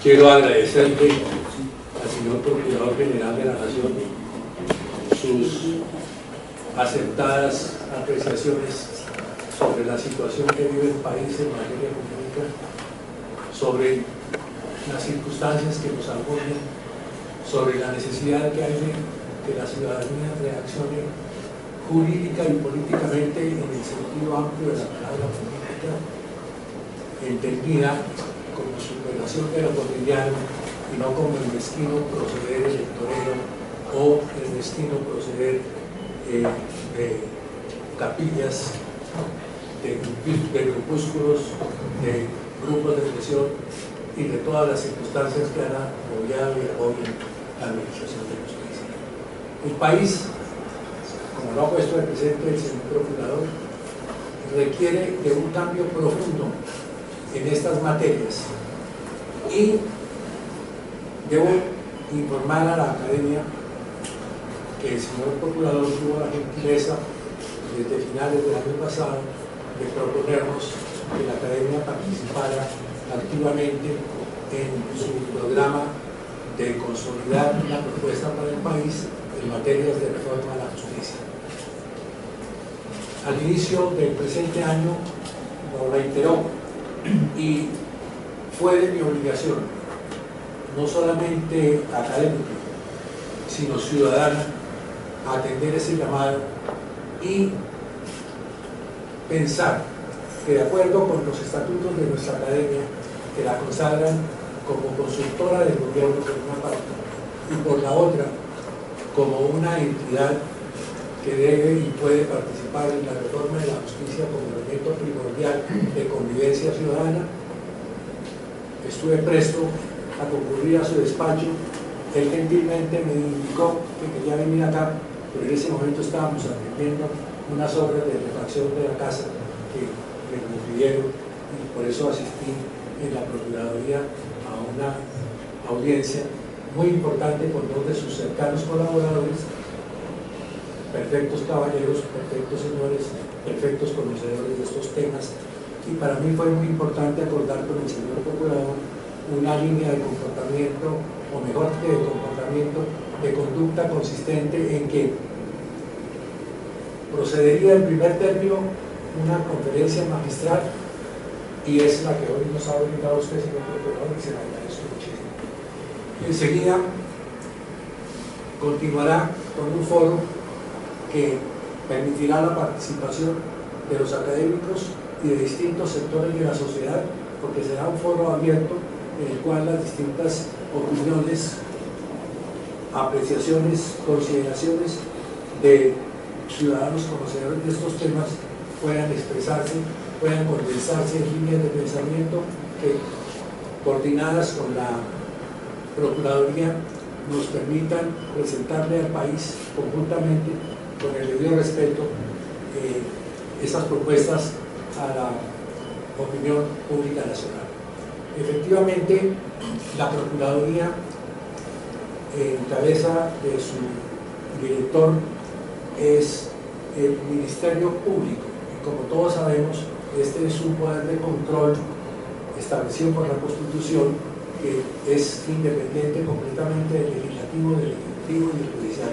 Quiero agradecerle al señor Procurador General de la Nación sus acertadas apreciaciones sobre la situación que vive el país en materia jurídica, sobre las circunstancias que nos agobian, sobre la necesidad que hay de que la ciudadanía reaccione jurídica y políticamente en el sentido amplio de la palabra política, entendida como superación de lo cotidiano y no como el destino proceder electorero o el destino proceder de capillas, de grupúsculos, de grupos de presión y de todas las circunstancias que han apoyado y apoyan la administración de justicia. El país, como lo ha puesto el presente el señor Procurador, requiere de un cambio profundo en estas materias, y debo informar a la academia que el señor Procurador tuvo la gentileza desde finales del año pasado de proponernos que la academia participara activamente en su programa de consolidar una propuesta para el país en materias de reforma a la justicia. Al inicio del presente año lo reiteró, y fue de mi obligación, no solamente académica, sino ciudadana, atender ese llamado y pensar que, de acuerdo con los estatutos de nuestra academia, que la consagran como consultora del gobierno por una parte y por la otra como una entidad que debe y puede participar en la reforma de la justicia como elemento primordial de convivencia ciudadana, estuve presto a concurrir a su despacho. Él gentilmente me indicó que quería venir acá, pero en ese momento estábamos atendiendo unas obras de refacción de la casa que me pidieron, y por eso asistí en la Procuraduría a una audiencia muy importante con dos de sus cercanos colaboradores, perfectos caballeros, perfectos señores, perfectos conocedores de estos temas, y para mí fue muy importante acordar con el señor Procurador una línea de comportamiento, o mejor que de comportamiento, de conducta consistente en que procedería en primer término una conferencia magistral, y es la que hoy nos ha brindado usted, señor Procurador, y se la agradezco muchísimo. Enseguida continuará con un foro que permitirá la participación de los académicos y de distintos sectores de la sociedad, porque será un foro abierto en el cual las distintas opiniones apreciaciones, consideraciones de ciudadanos conocedores de estos temas puedan expresarse, puedan condensarse en líneas de pensamiento que, coordinadas con la Procuraduría, nos permitan presentarle al país conjuntamente, con el debido respeto, esas propuestas a la opinión pública nacional. Efectivamente, la Procuraduría, en cabeza de su director, es el Ministerio Público, y como todos sabemos, este es un poder de control establecido por la Constitución, que es independiente completamente del legislativo, del ejecutivo y del judicial,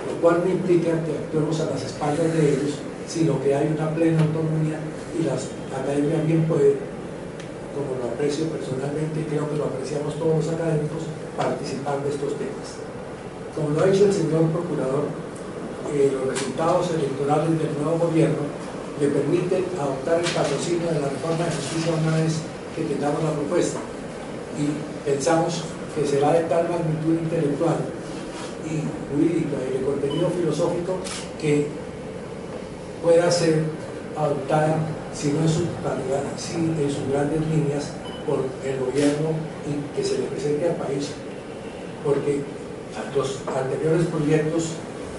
lo cual no implica que actuemos a las espaldas de ellos, sino que hay una plena autonomía, y la academia bien puede, como lo aprecio personalmente y creo que lo apreciamos todos los académicos, participar de estos temas. Como lo ha dicho el señor procurador, los resultados electorales del nuevo gobierno le permiten adoptar el patrocinio de la reforma de justicia una vez que tengamos la propuesta, y pensamos que será de tal magnitud intelectual y jurídica y de contenido filosófico que pueda ser adoptada, si no en su totalidad, sí en sus grandes líneas, por el gobierno y que se le presente al país, porque los anteriores proyectos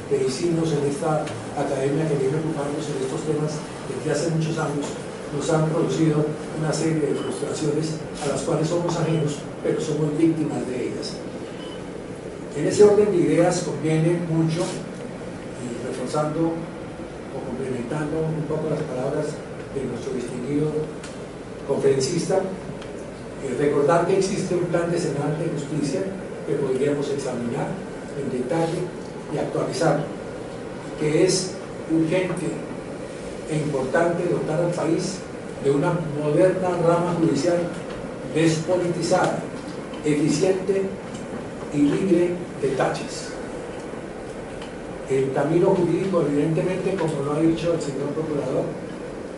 que hicimos en esta academia que viene ocupándose de estos temas desde hace muchos años nos han producido una serie de frustraciones a las cuales somos ajenos, pero somos víctimas de ellas. En ese orden de ideas conviene mucho, y reforzando o complementando un poco las palabras de nuestro distinguido conferencista, recordar que existe un plan decenal de justicia que podríamos examinar en detalle y actualizar, que es urgente e importante dotar al país de una moderna rama judicial despolitizada, eficiente y libre de taches. El camino jurídico, evidentemente, como lo ha dicho el señor procurador,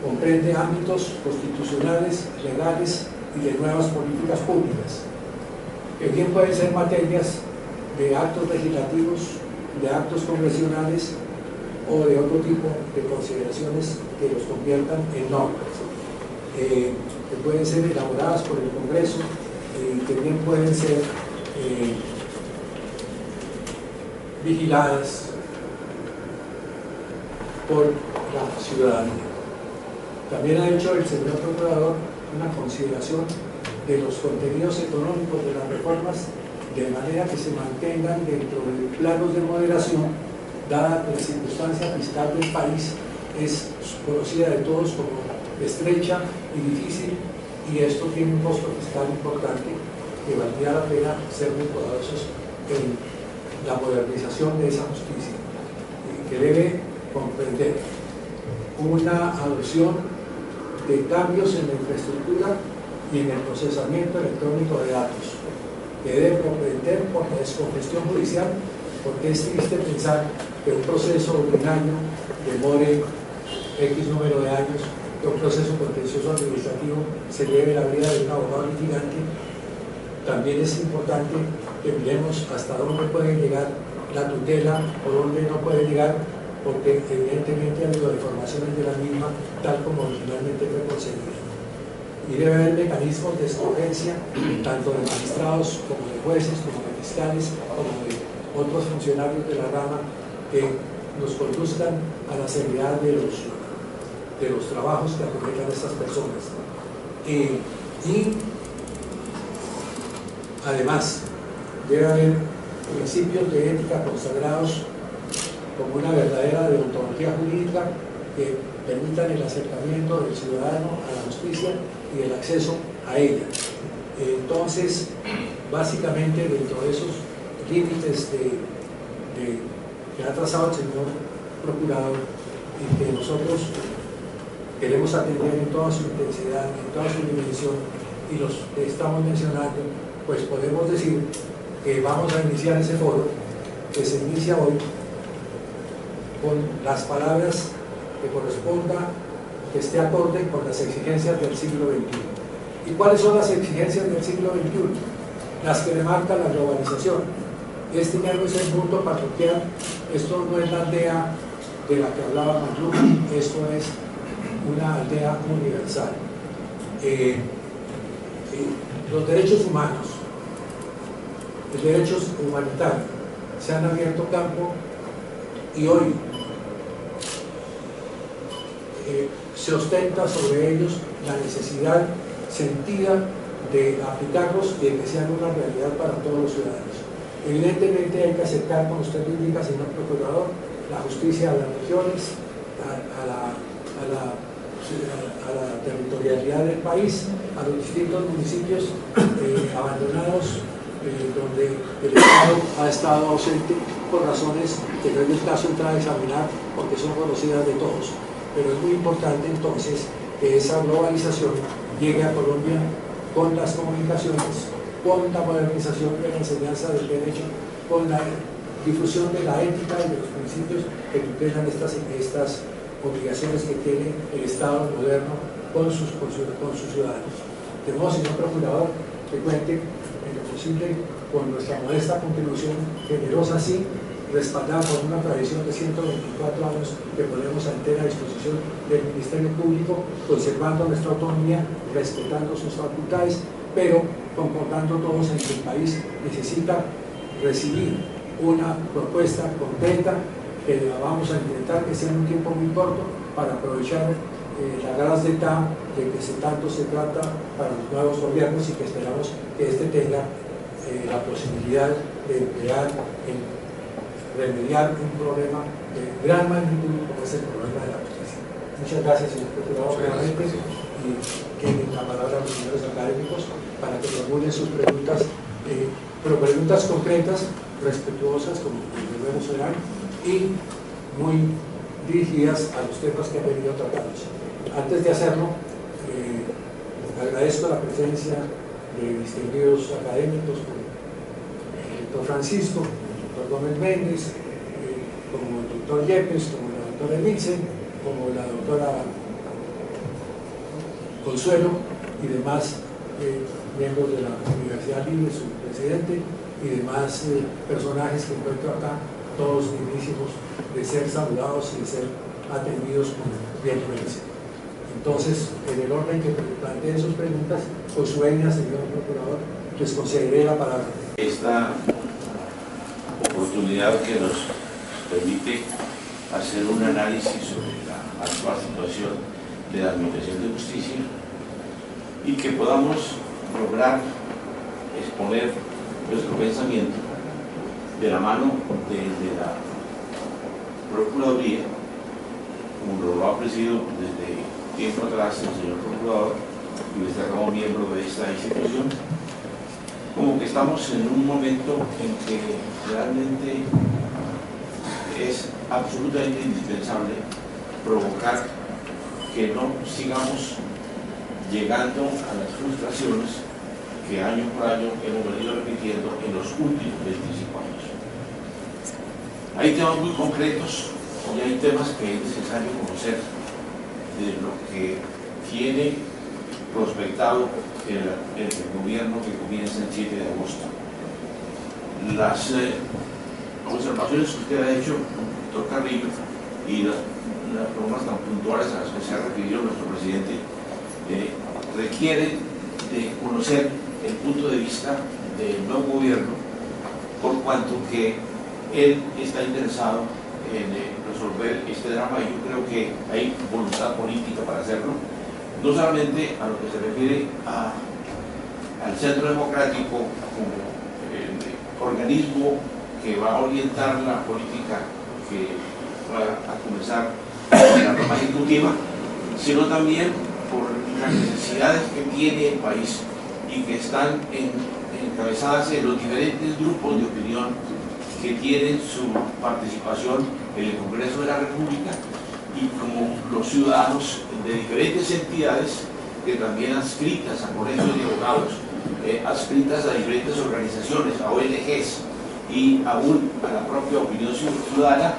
comprende ámbitos constitucionales, legales y de nuevas políticas públicas, que bien pueden ser materias de actos legislativos, de actos congresionales o de otro tipo de consideraciones que los conviertan en normas, que pueden ser elaboradas por el Congreso y que bien pueden ser vigiladas por la ciudadanía. También ha hecho el señor procurador una consideración de los contenidos económicos de las reformas, de manera que se mantengan dentro de planos de moderación, dada que la circunstancia fiscal del país es conocida de todos como estrecha y difícil, y esto tiene un costo fiscal importante que valdría la pena ser muy cuidadosos en la modernización de esa justicia, que debe comprender una adopción de cambios en la infraestructura y en el procesamiento electrónico de datos, que debe comprender por la descongestión judicial, porque es triste pensar que un proceso ordinario demore X número de años, que un proceso contencioso administrativo se lleve la vida de un abogado litigante. También es importante que miremos hasta dónde puede llegar la tutela o dónde no puede llegar, porque evidentemente ha habido deformaciones de la misma tal como originalmente fue concebida. Y debe haber mecanismos de escogencia tanto de magistrados como de jueces, como de fiscales, como de otros funcionarios de la rama, que nos conduzcan a la seriedad de los trabajos que acometan estas personas. Y además debe haber principios de ética consagrados como una verdadera deontología jurídica que permitan el acercamiento del ciudadano a la justicia y el acceso a ella. Entonces, básicamente, dentro de esos límites que ha trazado el señor procurador y que nosotros queremos atender en toda su intensidad, en toda su dimensión, y los que estamos mencionando, pues podemos decir que vamos a iniciar ese foro, que se inicia hoy, con las palabras que corresponda, que esté acorde con las exigencias del siglo XXI. ¿Y cuáles son las exigencias del siglo XXI? Las que demarca la globalización Este ya no es el mundo parroquial, esto no es la aldea de la que hablaba Manluca, esto es una aldea universal. Los derechos humanos, los derechos humanitarios, se han abierto campo y hoy se ostenta sobre ellos la necesidad sentida de aplicarlos y de que sean una realidad para todos los ciudadanos. Evidentemente hay que acercar, como usted lo indica, señor Procurador, la justicia a las regiones, a la territorialidad del país, a los distintos municipios abandonados, donde el Estado ha estado ausente por razones que no es el caso entrar a examinar porque son conocidas de todos. Pero es muy importante entonces que esa globalización llegue a Colombia con las comunicaciones, con la modernización de la enseñanza del derecho, con la difusión de la ética y de los principios que tutela estas obligaciones que tiene el Estado moderno con sus ciudadanos. De modo, señor Procurador, que cuente en lo posible con nuestra modesta contribución, generosa sí, respaldada por una tradición de 124 años que ponemos a entera disposición del Ministerio Público, conservando nuestra autonomía, respetando sus facultades, pero concordando todos en que el país necesita recibir una propuesta concreta que la vamos a intentar que sea en un tiempo muy corto para aprovechar la gras d'état de que tanto se trata para los nuevos gobiernos y que esperamos que este tenga la posibilidad de emplear en remediar un problema de gran magnitud como es el problema de la justicia. Muchas gracias, señor Procurador, nuevamente, y tienen la palabra los señores académicos para que formulen sus preguntas, pero preguntas concretas, respetuosas, como luego serán, y muy dirigidas a los temas que han venido tratados. Antes de hacerlo, agradezco la presencia de distinguidos académicos como el doctor Francisco, el doctor Gómez Méndez, como el doctor Yepes, como la doctora Emilce, como la doctora Consuelo y demás miembros de la Universidad Libre, su presidente, y demás personajes que encuentro acá, todos dignísimos de ser saludados y de ser atendidos con bien merecido. Entonces, en el orden que planteen sus preguntas, por su venia, señor Procurador, les concederé la palabra. Esta oportunidad que nos permite hacer un análisis sobre la actual situación de la Administración de Justicia y que podamos lograr exponer nuestro pensamiento de la mano de la Procuraduría, como lo ha presidido desde tiempo atrás el señor Procurador y destacado miembro de esta institución, como que estamos en un momento en que realmente es absolutamente indispensable provocar que no sigamos llegando a las frustraciones que año por año hemos venido repitiendo en los últimos 25 años. Hay temas muy concretos y hay temas que es necesario conocer de lo que tiene prospectado el gobierno que comienza el 7 de agosto. Las observaciones que usted ha hecho, doctor Carrillo, y las formas tan puntuales a las que se ha referido nuestro presidente, requieren de conocer el punto de vista del nuevo gobierno, por cuanto que él está interesado en resolver este drama, y yo creo que hay voluntad política para hacerlo, no solamente a lo que se refiere al Centro Democrático como organismo que va a orientar la política que va a comenzar la rama ejecutiva, sino también por las necesidades que tiene el país y que están encabezadas en los diferentes grupos de opinión que tienen su participación en el Congreso de la República, y como los ciudadanos de diferentes entidades que también adscritas a colegios de abogados, adscritas a diferentes organizaciones, a ONGs y aún a la propia opinión ciudadana,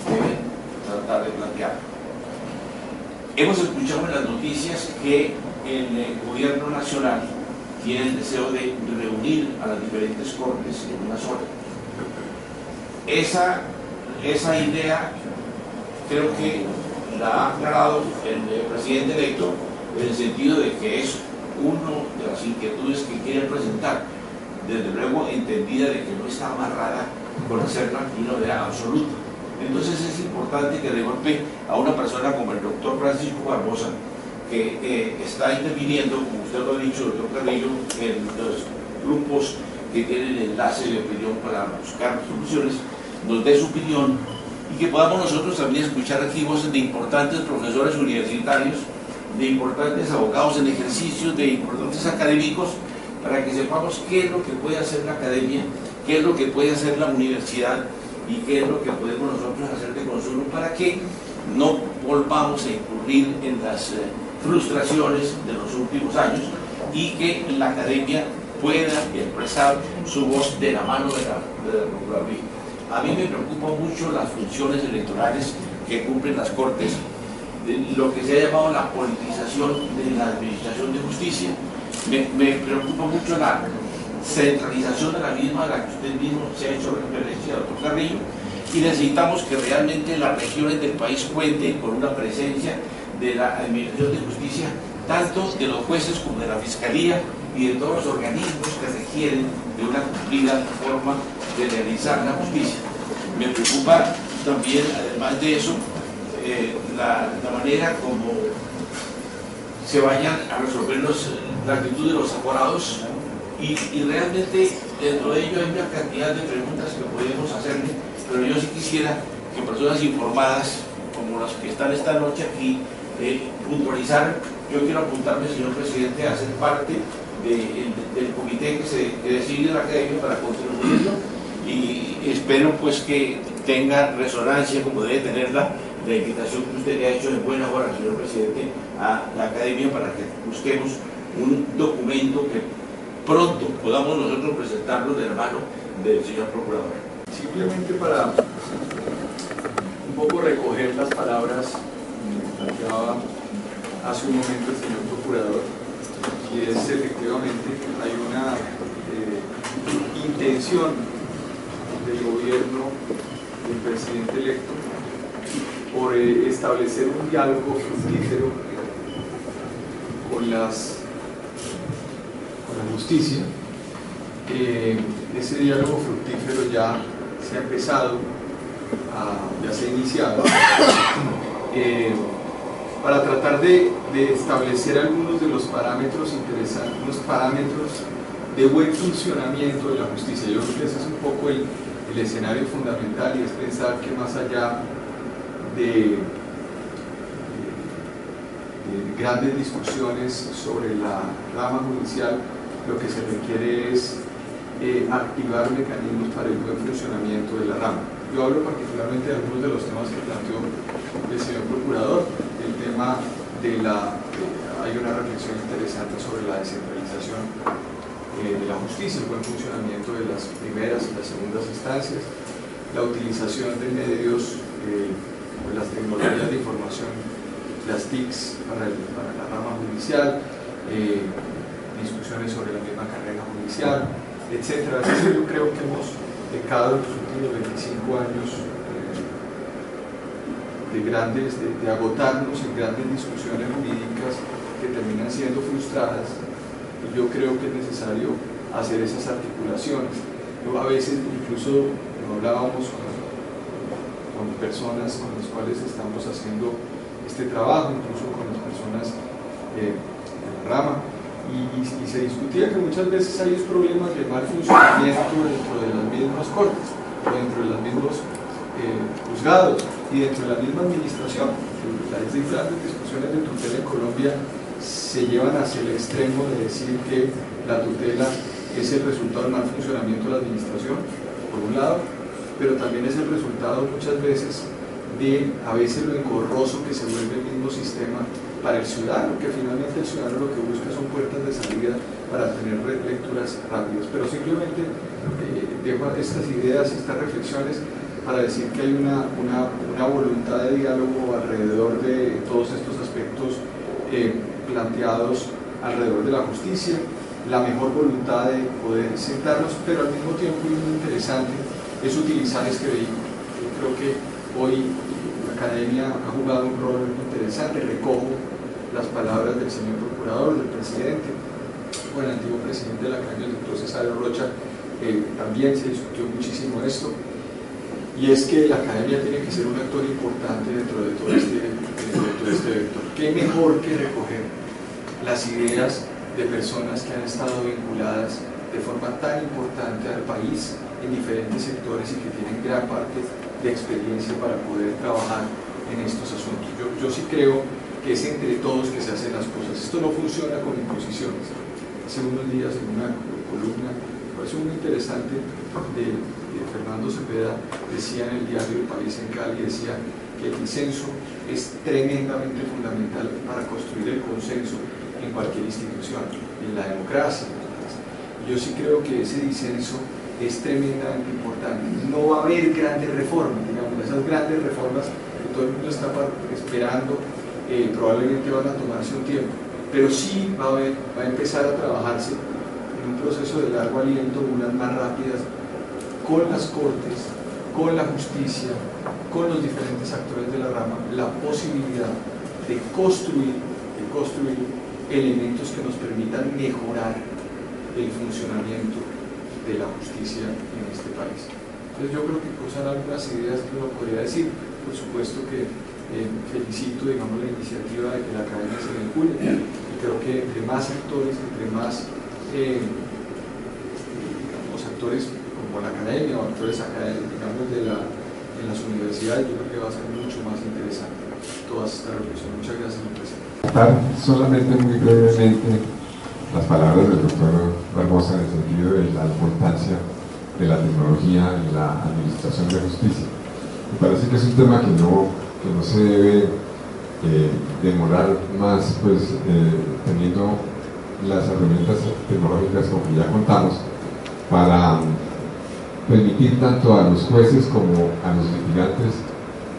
deben tratar de plantear. Hemos escuchado en las noticias que el gobierno nacional tiene el deseo de reunir a las diferentes cortes en una sola. esa idea creo que la ha aclarado el presidente electo, en el sentido de que es una de las inquietudes que quiere presentar, desde luego entendida de que no está amarrada con hacerla una verdad absoluta. Entonces es importante que de golpe a una persona como el doctor Francisco Barbosa, que está interviniendo, como usted lo ha dicho, doctor Carrillo, en los grupos que tienen enlace de opinión para buscar soluciones, nos dé su opinión y que podamos nosotros también escuchar aquí voces de importantes profesores universitarios, de importantes abogados en ejercicio, de importantes académicos, para que sepamos qué es lo que puede hacer la academia, qué es lo que puede hacer la universidad y qué es lo que podemos nosotros hacer de consumo para que no volvamos a incurrir en las frustraciones de los últimos años y que la academia pueda expresar su voz de la mano de la Procuraduría. A mí me preocupan mucho las funciones electorales que cumplen las Cortes, lo que se ha llamado la politización de la administración de justicia. Me preocupa mucho la centralización de la misma, a la que usted mismo se ha hecho referencia, doctor Carrillo, y necesitamos que realmente las regiones del país cuenten con una presencia de la administración de justicia, tanto de los jueces como de la fiscalía y de todos los organismos que requieren de una cumplida forma de realizar la justicia. Me preocupa también, además de eso, la manera como se vayan a resolver la actitud de los aforados y realmente dentro de ello hay una cantidad de preguntas que podemos hacerle, pero yo sí quisiera que personas informadas como las que están esta noche aquí puntualizar. Yo quiero apuntarme, señor presidente, a ser parte del comité que decide la academia para contribuirlo, y espero pues que tenga resonancia como debe tenerla la invitación que usted le ha hecho en buena hora, señor presidente, a la academia para que busquemos un documento que pronto podamos nosotros presentarlo de la mano del señor procurador. Simplemente para un poco recoger las palabras que planteaba hace un momento el señor procurador, y es efectivamente hay una intención del gobierno del presidente electo por establecer un diálogo fructífero con la justicia. Ese diálogo fructífero ya se ha empezado, ya se ha iniciado, para tratar de establecer algunos de los parámetros interesantes, unos parámetros de buen funcionamiento de la justicia. Yo creo que ese es un poco el escenario fundamental, y es pensar que más allá de grandes discusiones sobre la rama judicial, lo que se requiere es activar mecanismos para el buen funcionamiento de la rama. Yo hablo particularmente de algunos de los temas que planteó el señor procurador. El tema de hay una reflexión interesante sobre la descentralización de la justicia, el buen funcionamiento de las primeras y las segundas instancias, la utilización de medios, las tecnologías de información, las TICs para la rama judicial, discusiones sobre la misma carrera judicial, etc. Eso yo creo que hemos pecado en los últimos 25 años de agotarnos en grandes discusiones jurídicas que terminan siendo frustradas, y yo creo que es necesario hacer esas articulaciones. Yo a veces incluso hablábamos con personas con las cuales estamos haciendo este trabajo, incluso con las personas de la rama, y se discutía que muchas veces hay problemas de mal funcionamiento dentro de las mismas cortes, o dentro de los mismos juzgados y dentro de la misma administración. Las grandes discusiones de tutela en Colombia se llevan hacia el extremo de decir que la tutela es el resultado del mal funcionamiento de la administración, por un lado, pero también es el resultado muchas veces de a veces lo engorroso que se vuelve el mismo sistema para el ciudadano, que finalmente el ciudadano lo que busca son puertas de salida para tener lecturas rápidas. Pero simplemente dejo estas ideas, estas reflexiones para decir que hay una voluntad de diálogo alrededor de todos estos aspectos planteados alrededor de la justicia, la mejor voluntad de poder sentarnos, pero al mismo tiempo, y muy interesante, es utilizar este vehículo. Yo creo que hoy la academia ha jugado un rol interesante. Recojo las palabras del señor procurador, del presidente, o el antiguo presidente de la academia, el doctor Cesario Rocha. También se discutió muchísimo esto, y es que la academia tiene que ser un actor importante dentro de todo este vector. ¿Qué mejor que recoger las ideas de personas que han estado vinculadas de forma tan importante al país en diferentes sectores y que tienen gran parte de experiencia para poder trabajar en estos asuntos? Yo sí creo que es entre todos que se hacen las cosas. Esto no funciona con imposiciones. Hace unos días en una columna, me pareció muy interesante, de Fernando Cepeda, decía en el diario El País en Cali, decía que el disenso es tremendamente fundamental para construir el consenso en cualquier institución, en la democracia. Yo sí creo que ese disenso es tremendamente importante. No va a haber grandes reformas, digamos, esas grandes reformas que todo el mundo está esperando, probablemente van a tomarse un tiempo, pero sí va a empezar a trabajarse en un proceso de largo aliento, unas más rápidas, con las cortes, con la justicia, con los diferentes actores de la rama, la posibilidad de construir elementos que nos permitan mejorar el funcionamiento de la justicia en este país. Entonces yo creo que son algunas ideas que uno podría decir. Por supuesto que felicito, digamos, la iniciativa de que la academia se vincule, y creo que entre más actores, entre más digamos, actores como la academia o actores académicos, digamos, en las universidades, yo creo que va a ser mucho más interesante toda esta reflexión. Muchas gracias, señor presidente. Solamente muy brevemente las palabras del doctor Barbosa en el sentido de la importancia de la tecnología en la administración de justicia. Me parece que es un tema que no se debe demorar más, pues teniendo las herramientas tecnológicas con que ya contamos para permitir tanto a los jueces como a los litigantes,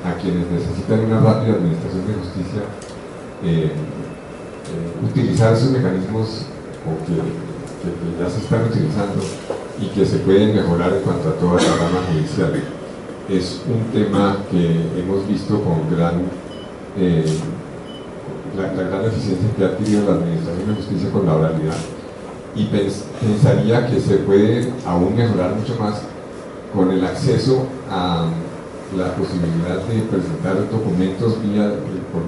a quienes necesitan una rápida administración de justicia, utilizar esos mecanismos que ya se están utilizando y que se pueden mejorar en cuanto a toda la rama judicial. Es un tema que hemos visto con la gran eficiencia que ha adquirido la administración de justicia con la oralidad, y pensaría que se puede aún mejorar mucho más con el acceso a la posibilidad de presentar documentos por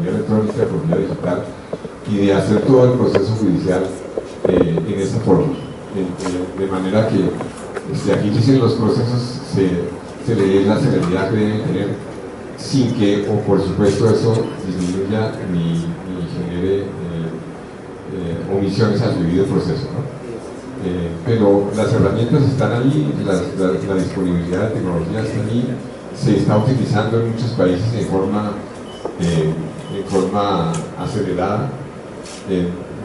vía electrónica, por vía digital, y de hacer todo el proceso judicial en esa forma, de manera que se agilicen los procesos, se le dé la celeridad que deben tener, sin que, o por supuesto, eso disminuya ni genere omisiones al debido proceso, ¿no? Pero las herramientas están allí, la disponibilidad de tecnología está allí, se está utilizando en muchos países de forma acelerada.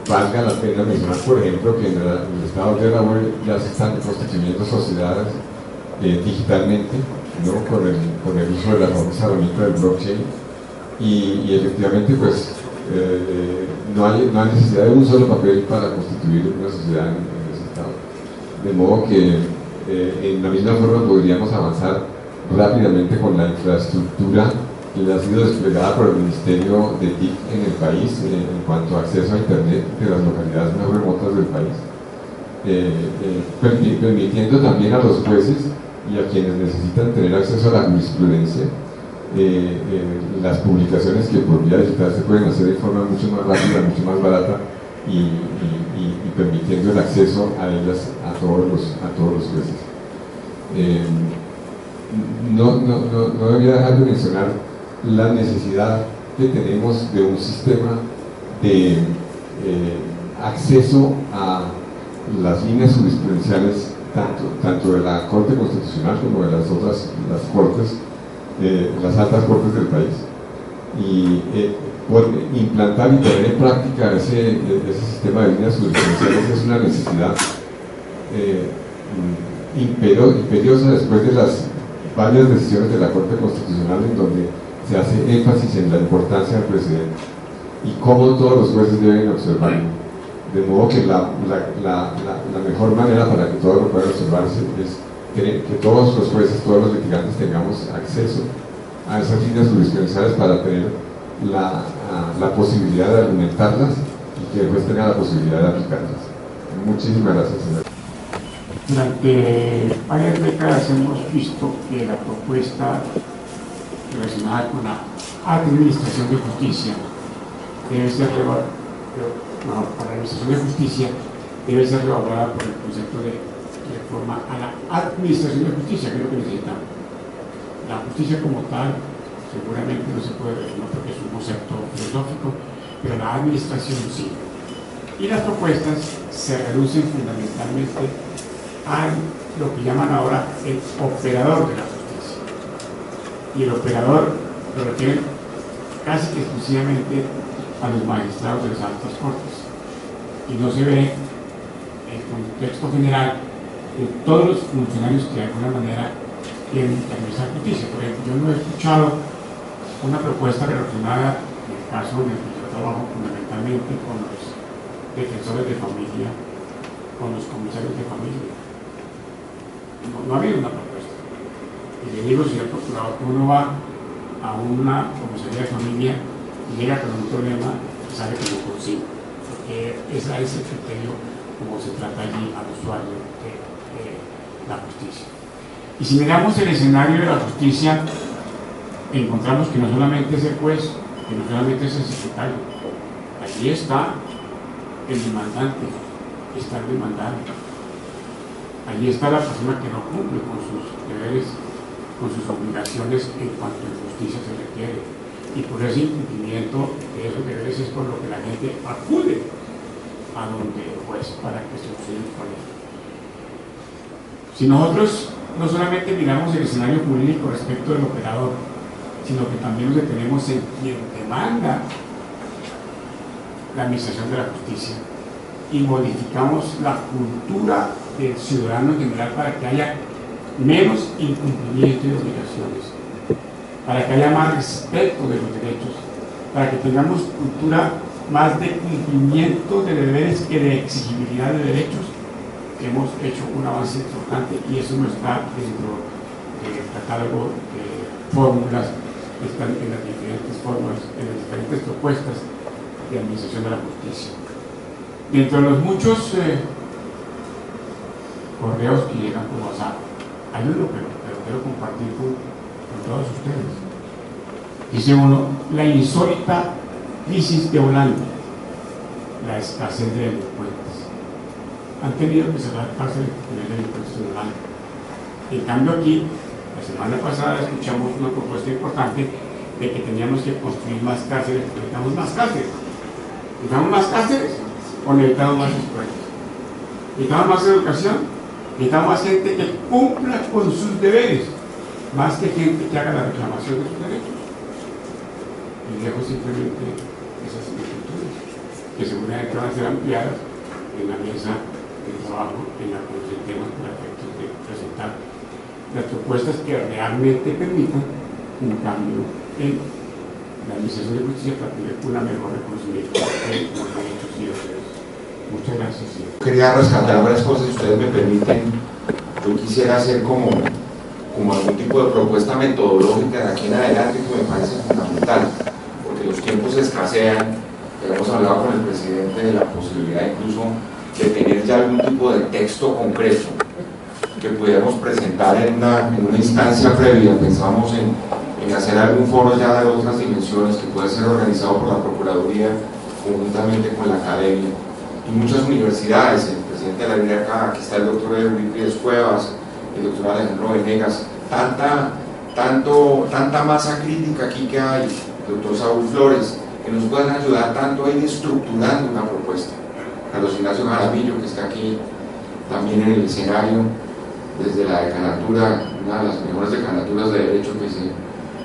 Valga la pena mencionar, por ejemplo, que en el estado de Delaware ya se están constituyendo sociedades digitalmente, ¿no? con el uso de la famosa herramienta del blockchain, y efectivamente pues no hay necesidad de un solo papel para constituir una sociedad en ese estado, de modo que en la misma forma podríamos avanzar rápidamente con la infraestructura que ha sido desplegada por el Ministerio de TIC en el país en cuanto a acceso a Internet de las localidades más remotas del país, permitiendo también a los jueces y a quienes necesitan tener acceso a la jurisprudencia las publicaciones que por vía digital se pueden hacer de forma mucho más rápida, mucho más barata, y permitiendo el acceso a ellas a todos los jueces. No debía dejar de mencionar la necesidad que tenemos de un sistema de acceso a las líneas jurisprudenciales tanto de la Corte Constitucional como de las cortes, las altas cortes del país, y implantar y poner en práctica ese sistema de líneas jurisprudenciales es una necesidad imperiosa después de las varias decisiones de la Corte Constitucional en donde se hace énfasis en la importancia del precedente y cómo todos los jueces deben observarlo, de modo que la mejor manera para que todo lo pueda observarse es que todos los jueces, todos los litigantes tengamos acceso a esas líneas jurisprudenciales para tener la posibilidad de argumentarlas y que el juez tenga la posibilidad de aplicarlas. Muchísimas gracias, señor. Durante varias décadas hemos visto que la propuesta relacionada con la administración de justicia debe ser revalorada por el concepto de reforma a la administración de justicia, que es lo que necesitamos. La justicia como tal seguramente no se puede reformar porque es un concepto filosófico, pero la administración sí. Y las propuestas se reducen fundamentalmente a lo que llaman ahora el operador de la justicia. Y el operador lo refieren casi que exclusivamente a los magistrados de las altas cortes. Y no se ve el contexto general de todos los funcionarios que de alguna manera tienen que administrar justicia. Por ejemplo, yo no he escuchado una propuesta relacionada, en el caso en el que yo trabajo fundamentalmente con los defensores de familia, con los comisarios de familia. No ha habido una propuesta. Y le digo, señor procurador, que uno va a una comisaría de familia y llega con un problema y sabe que no consigue. Porque ese es el criterio como se trata allí al usuario de la justicia. Y si miramos el escenario de la justicia, encontramos que no solamente es el juez, que no solamente es el secretario, allí está el demandante, está el demandante. Allí está la persona que no cumple con sus deberes, con sus obligaciones en cuanto a justicia se requiere. Y por ese incumplimiento de esos deberes es por lo que la gente acude a donde el juez para que se obtenga el problema. Si nosotros no solamente miramos el escenario jurídico respecto del operador, sino que también nos detenemos en quien demanda la administración de la justicia y modificamos la cultura del ciudadano en general para que haya menos incumplimiento de obligaciones, para que haya más respeto de los derechos, para que tengamos cultura más de cumplimiento de deberes que de exigibilidad de derechos. Hemos hecho un avance importante y eso no está dentro del catálogo de fórmulas que están en las diferentes fórmulas, en las diferentes propuestas de administración de la justicia. Dentro de los muchos correos que llegan por WhatsApp, hay uno que quiero compartir con todos ustedes. Dice uno: la insólita crisis de Holanda, la escasez de delincuentes. Han tenido que cerrar cárceles por tener delincuentes en Holanda. En cambio aquí, la semana pasada escuchamos una propuesta importante de que teníamos que construir más cárceles. ¿Necesitamos más cárceles? ¿Necesitamos más cárceles? ¿O necesitamos más escuelas? ¿Necesitamos más educación? Necesitamos más gente que cumpla con sus deberes, más que gente que haga la reclamación de sus derechos. Y dejo simplemente esas inquietudes, que seguramente van a ser ampliadas en la mesa de trabajo en la que nos sentemos para efectos de presentar las propuestas que realmente permitan un cambio en la administración de justicia para tener una mejor reconocimiento de los derechos y los deberes. Muchas gracias, señor. Quería rescatar varias cosas, si ustedes me permiten. Yo quisiera hacer como algún tipo de propuesta metodológica de aquí en adelante que me parece fundamental, porque los tiempos escasean. Hemos hablado con el presidente de la posibilidad incluso de tener ya algún tipo de texto concreto que pudiéramos presentar en una instancia previa. Pensamos en hacer algún foro ya de otras dimensiones que puede ser organizado por la Procuraduría conjuntamente con la Academia y muchas universidades. El presidente de la Biblia acá, aquí está el doctor Eurípides Cuevas, el doctor Alejandro Venegas, tanta masa crítica aquí que hay, el doctor Saúl Flores, que nos pueden ayudar tanto a ir estructurando una propuesta. Carlos Ignacio Jaramillo, que está aquí también en el escenario, desde la decanatura, una de las mejores decanaturas de derecho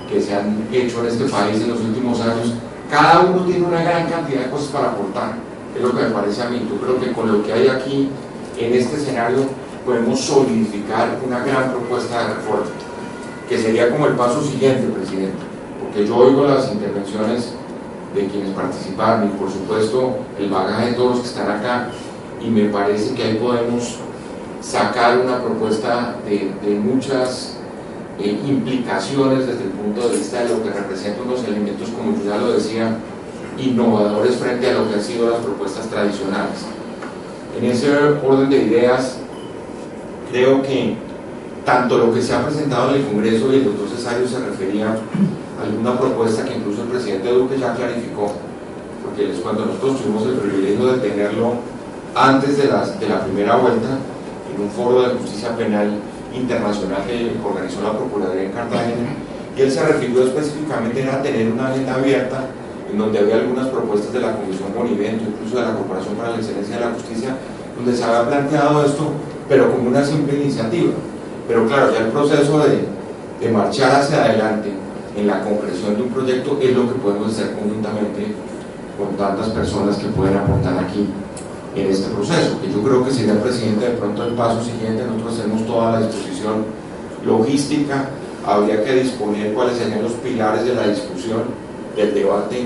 que se han hecho en este país en los últimos años. Cada uno tiene una gran cantidad de cosas para aportar, es lo que me parece a mí. Yo creo que con lo que hay aquí, en este escenario, podemos solidificar una gran propuesta de reforma, que sería como el paso siguiente, presidente, porque yo oigo las intervenciones de quienes participaron y por supuesto el bagaje de todos los que están acá, y me parece que ahí podemos sacar una propuesta de muchas implicaciones desde el punto de vista de lo que representan unos elementos, como yo ya lo decía, innovadores frente a lo que han sido las propuestas tradicionales. En ese orden de ideas, creo que tanto lo que se ha presentado en el Congreso, y el doctor Cesario se refería a alguna propuesta que incluso el presidente Duque ya clarificó, porque cuando nosotros tuvimos el privilegio de tenerlo antes de la primera vuelta, en un foro de justicia penal internacional que organizó la Procuraduría en Cartagena, y él se refirió específicamente a tener una agenda abierta en donde había algunas propuestas de la Comisión Bonivento, incluso de la Corporación para la Excelencia de la Justicia, donde se había planteado esto, pero como una simple iniciativa. Pero claro, ya el proceso de marchar hacia adelante en la concreción de un proyecto es lo que podemos hacer conjuntamente con tantas personas que pueden aportar aquí en este proceso, que yo creo que sería el presidente de pronto el paso siguiente. Nosotros tenemos toda la disposición logística, habría que disponer cuáles serían los pilares de la discusión, del debate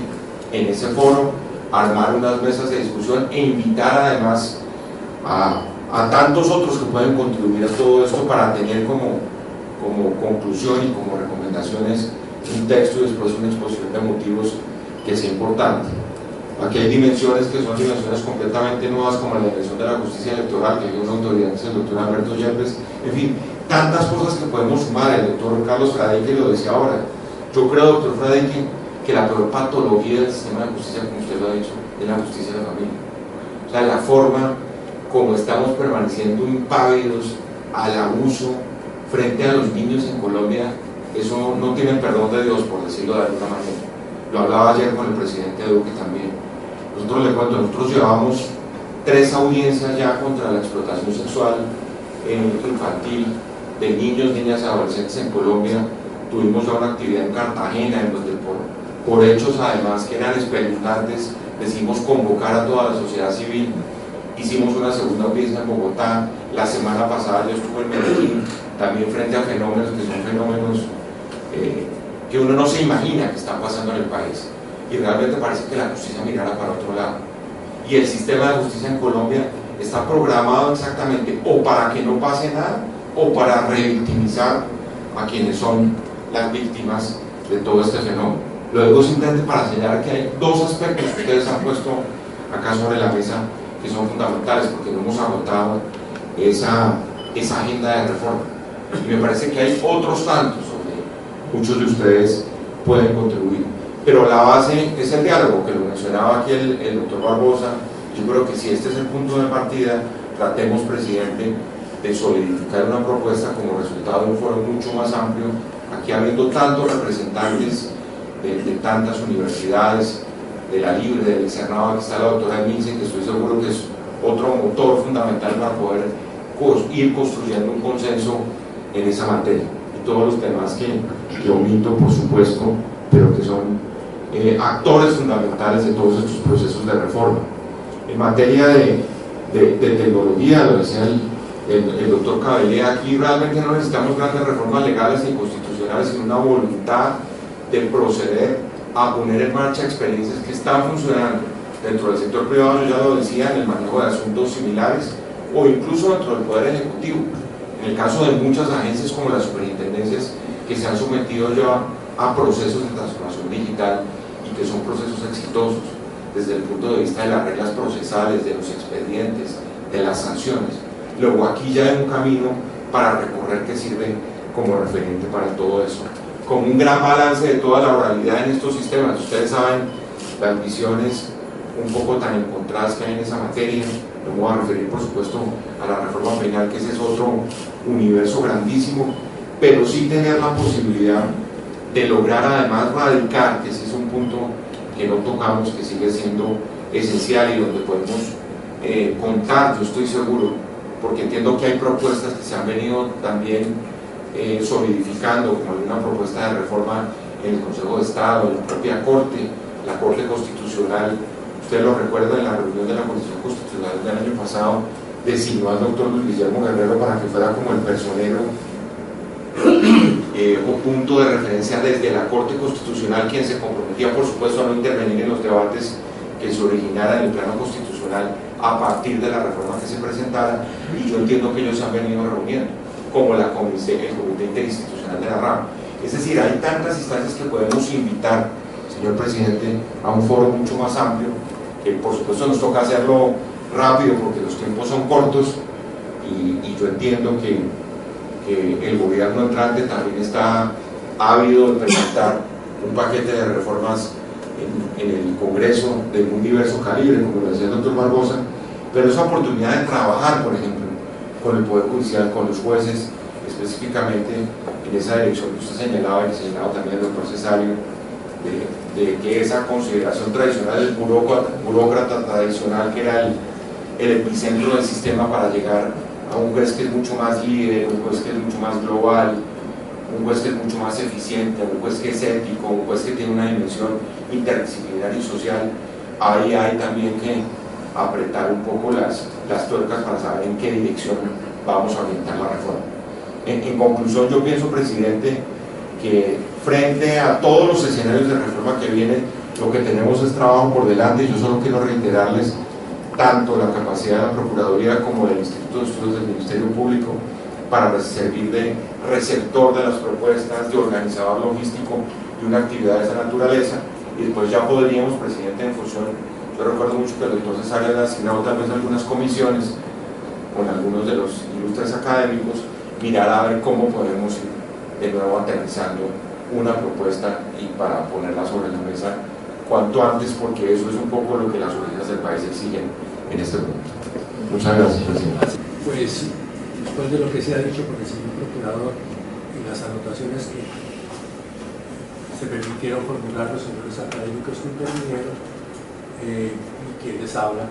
en ese foro, armar unas mesas de discusión e invitar además a tantos otros que pueden contribuir a todo esto para tener como conclusión y como recomendaciones un texto y después una exposición de motivos que sea importante. Aquí hay dimensiones que son dimensiones completamente nuevas, como la dimensión de la justicia electoral, que hay una autoridad que es el doctor Alberto Yepes, en fin, tantas cosas que podemos sumar. El doctor Carlos Fradike lo decía ahora. Yo creo, doctor Fradike, que la peor patología del sistema de justicia, como usted lo ha dicho, es la justicia de la familia. O sea, la forma como estamos permaneciendo impávidos al abuso frente a los niños en Colombia, eso no tiene perdón de Dios, por decirlo de alguna manera. Lo hablaba ayer con el presidente Duque también. Nosotros, le cuento, nosotros llevamos 3 audiencias ya contra la explotación sexual infantil de niños, niñas y adolescentes en Colombia. Tuvimos ya una actividad en Cartagena, en donde por hechos además que eran espeluznantes, decidimos convocar a toda la sociedad civil. Hicimos una segunda audiencia en Bogotá. La semana pasada yo estuve en Medellín, también frente a fenómenos que son fenómenos que uno no se imagina que están pasando en el país, y realmente parece que la justicia mirara para otro lado. Y el sistema de justicia en Colombia está programado exactamente o para que no pase nada o para revictimizar a quienes son las víctimas de todo este fenómeno. Lo digo simplemente para señalar que hay 2 aspectos que ustedes han puesto acá sobre la mesa que son fundamentales, porque no hemos agotado esa agenda de reforma, y me parece que hay otros tantos donde muchos de ustedes pueden contribuir, pero la base es el diálogo, que lo mencionaba aquí el doctor Barbosa. Yo creo que si este es el punto de partida, tratemos, presidente, de solidificar una propuesta como resultado de un foro mucho más amplio, aquí habiendo tantos representantes de tantas universidades, de la Libre, del Externado, aquí está la doctora Emilce, que estoy seguro que es otro motor fundamental para poder ir construyendo un consenso en esa materia, y todos los temas que omito, por supuesto, pero que son actores fundamentales de todos estos procesos de reforma. En materia de tecnología, lo decía el doctor Cabelea, aquí realmente no necesitamos grandes reformas legales ni constitucionales, sino una voluntad de proceder a poner en marcha experiencias que están funcionando dentro del sector privado, yo ya lo decía, en el manejo de asuntos similares, o incluso dentro del Poder Ejecutivo, en el caso de muchas agencias como las superintendencias que se han sometido ya a procesos de transformación digital y que son procesos exitosos desde el punto de vista de las reglas procesales, de los expedientes, de las sanciones. Luego aquí ya hay un camino para recorrer que sirve como referente para todo eso, como un gran balance de toda la oralidad en estos sistemas. Ustedes saben las visiones un poco tan encontradas que hay en esa materia. No me voy a referir, por supuesto, a la reforma penal, que ese es otro universo grandísimo, pero sí tener la posibilidad de lograr además radicar, que ese es un punto que no tocamos, que sigue siendo esencial y donde podemos contar, yo estoy seguro, porque entiendo que hay propuestas que se han venido también solidificando, como una propuesta de reforma en el Consejo de Estado, en la propia Corte, la Corte Constitucional. Usted lo recuerda, en la reunión de la Constitución Constitucional del año pasado, designó al doctor Luis Guillermo Guerrero para que fuera como el personero o punto de referencia desde la Corte Constitucional, quien se comprometía, por supuesto, a no intervenir en los debates que se originaran en el plano constitucional, a partir de la reforma que se presentara, y yo entiendo que ellos se han venido reuniendo, como el comité interinstitucional de la rama. Es decir, hay tantas instancias que podemos invitar, señor presidente, a un foro mucho más amplio, que por supuesto nos toca hacerlo rápido porque los tiempos son cortos, y yo entiendo que el gobierno entrante también está ávido de presentar un paquete de reformas en el Congreso de muy diverso calibre, como lo decía el doctor Barbosa, pero esa oportunidad de trabajar, por ejemplo, con el Poder Judicial, con los jueces, específicamente en esa dirección que usted señalaba y que señalaba también el doctor Cesario, de que esa consideración tradicional del burócrata tradicional, que era el epicentro del sistema, para llegar a un juez que es mucho más líder, un juez que es mucho más global, un juez que es mucho más eficiente, un juez que es ético, un juez que tiene una dimensión interdisciplinaria y social. Ahí hay también que apretar un poco las tuercas para saber en qué dirección vamos a orientar la reforma. En conclusión, yo pienso, presidente, que frente a todos los escenarios de reforma que vienen, lo que tenemos es trabajo por delante. Yo solo quiero reiterarles tanto la capacidad de la Procuraduría como del Instituto de Estudios del Ministerio Público para servir de receptor de las propuestas, de organizador logístico de una actividad de esa naturaleza, y después ya podríamos, presidente, en función, yo recuerdo mucho que el doctor Cesario había asignado tal vez algunas comisiones con algunos de los ilustres académicos, mirar a ver cómo podemos ir de nuevo aterrizando una propuesta y para ponerla sobre la mesa cuanto antes, porque eso es un poco lo que las urgencias del país exigen en este momento. Muchas gracias, presidente. Pues después de lo que se ha dicho por el señor procurador y las anotaciones que se permitieron formular los señores académicos que intervinieron y quienes hablan,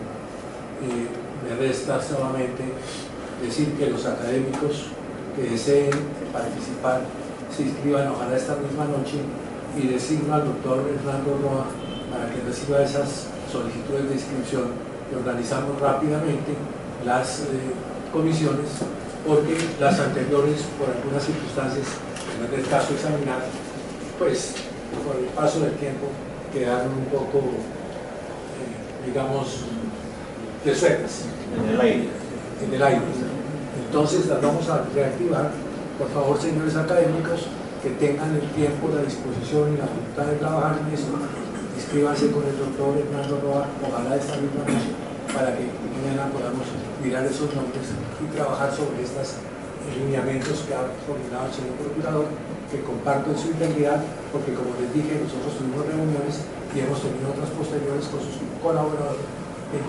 me resta solamente decir que los académicos que deseen participar se inscriban ojalá esta misma noche, y designo al doctor Hernando Roa para que reciba esas solicitudes de inscripción y organizamos rápidamente las comisiones, porque las anteriores, por algunas circunstancias que no es del caso examinar, pues por el paso del tiempo quedaron un poco, digamos, desueltas En el aire. en el aire. Entonces las vamos a reactivar. Por favor, señores académicos, que tengan el tiempo, la disposición y la voluntad de trabajar en esto, inscríbanse con el doctor Hernando Roa, ojalá esta misma noche, para que mañana podamos mirar esos nombres y trabajar sobre estos lineamientos que ha formulado el señor procurador, que comparto en su integridad, porque como les dije, nosotros tuvimos reuniones y hemos tenido otras posteriores con sus colaboradores en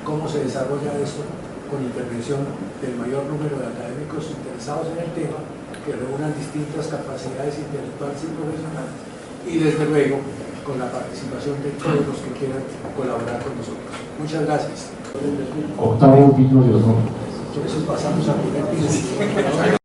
cómo se desarrolla esto con intervención del mayor número de académicos interesados en el tema, que reúnan distintas capacidades intelectuales y profesionales, y desde luego con la participación de todos los que quieran colaborar con nosotros. Muchas gracias. Octavo título de los nombres. Por eso pasamos a primer piso.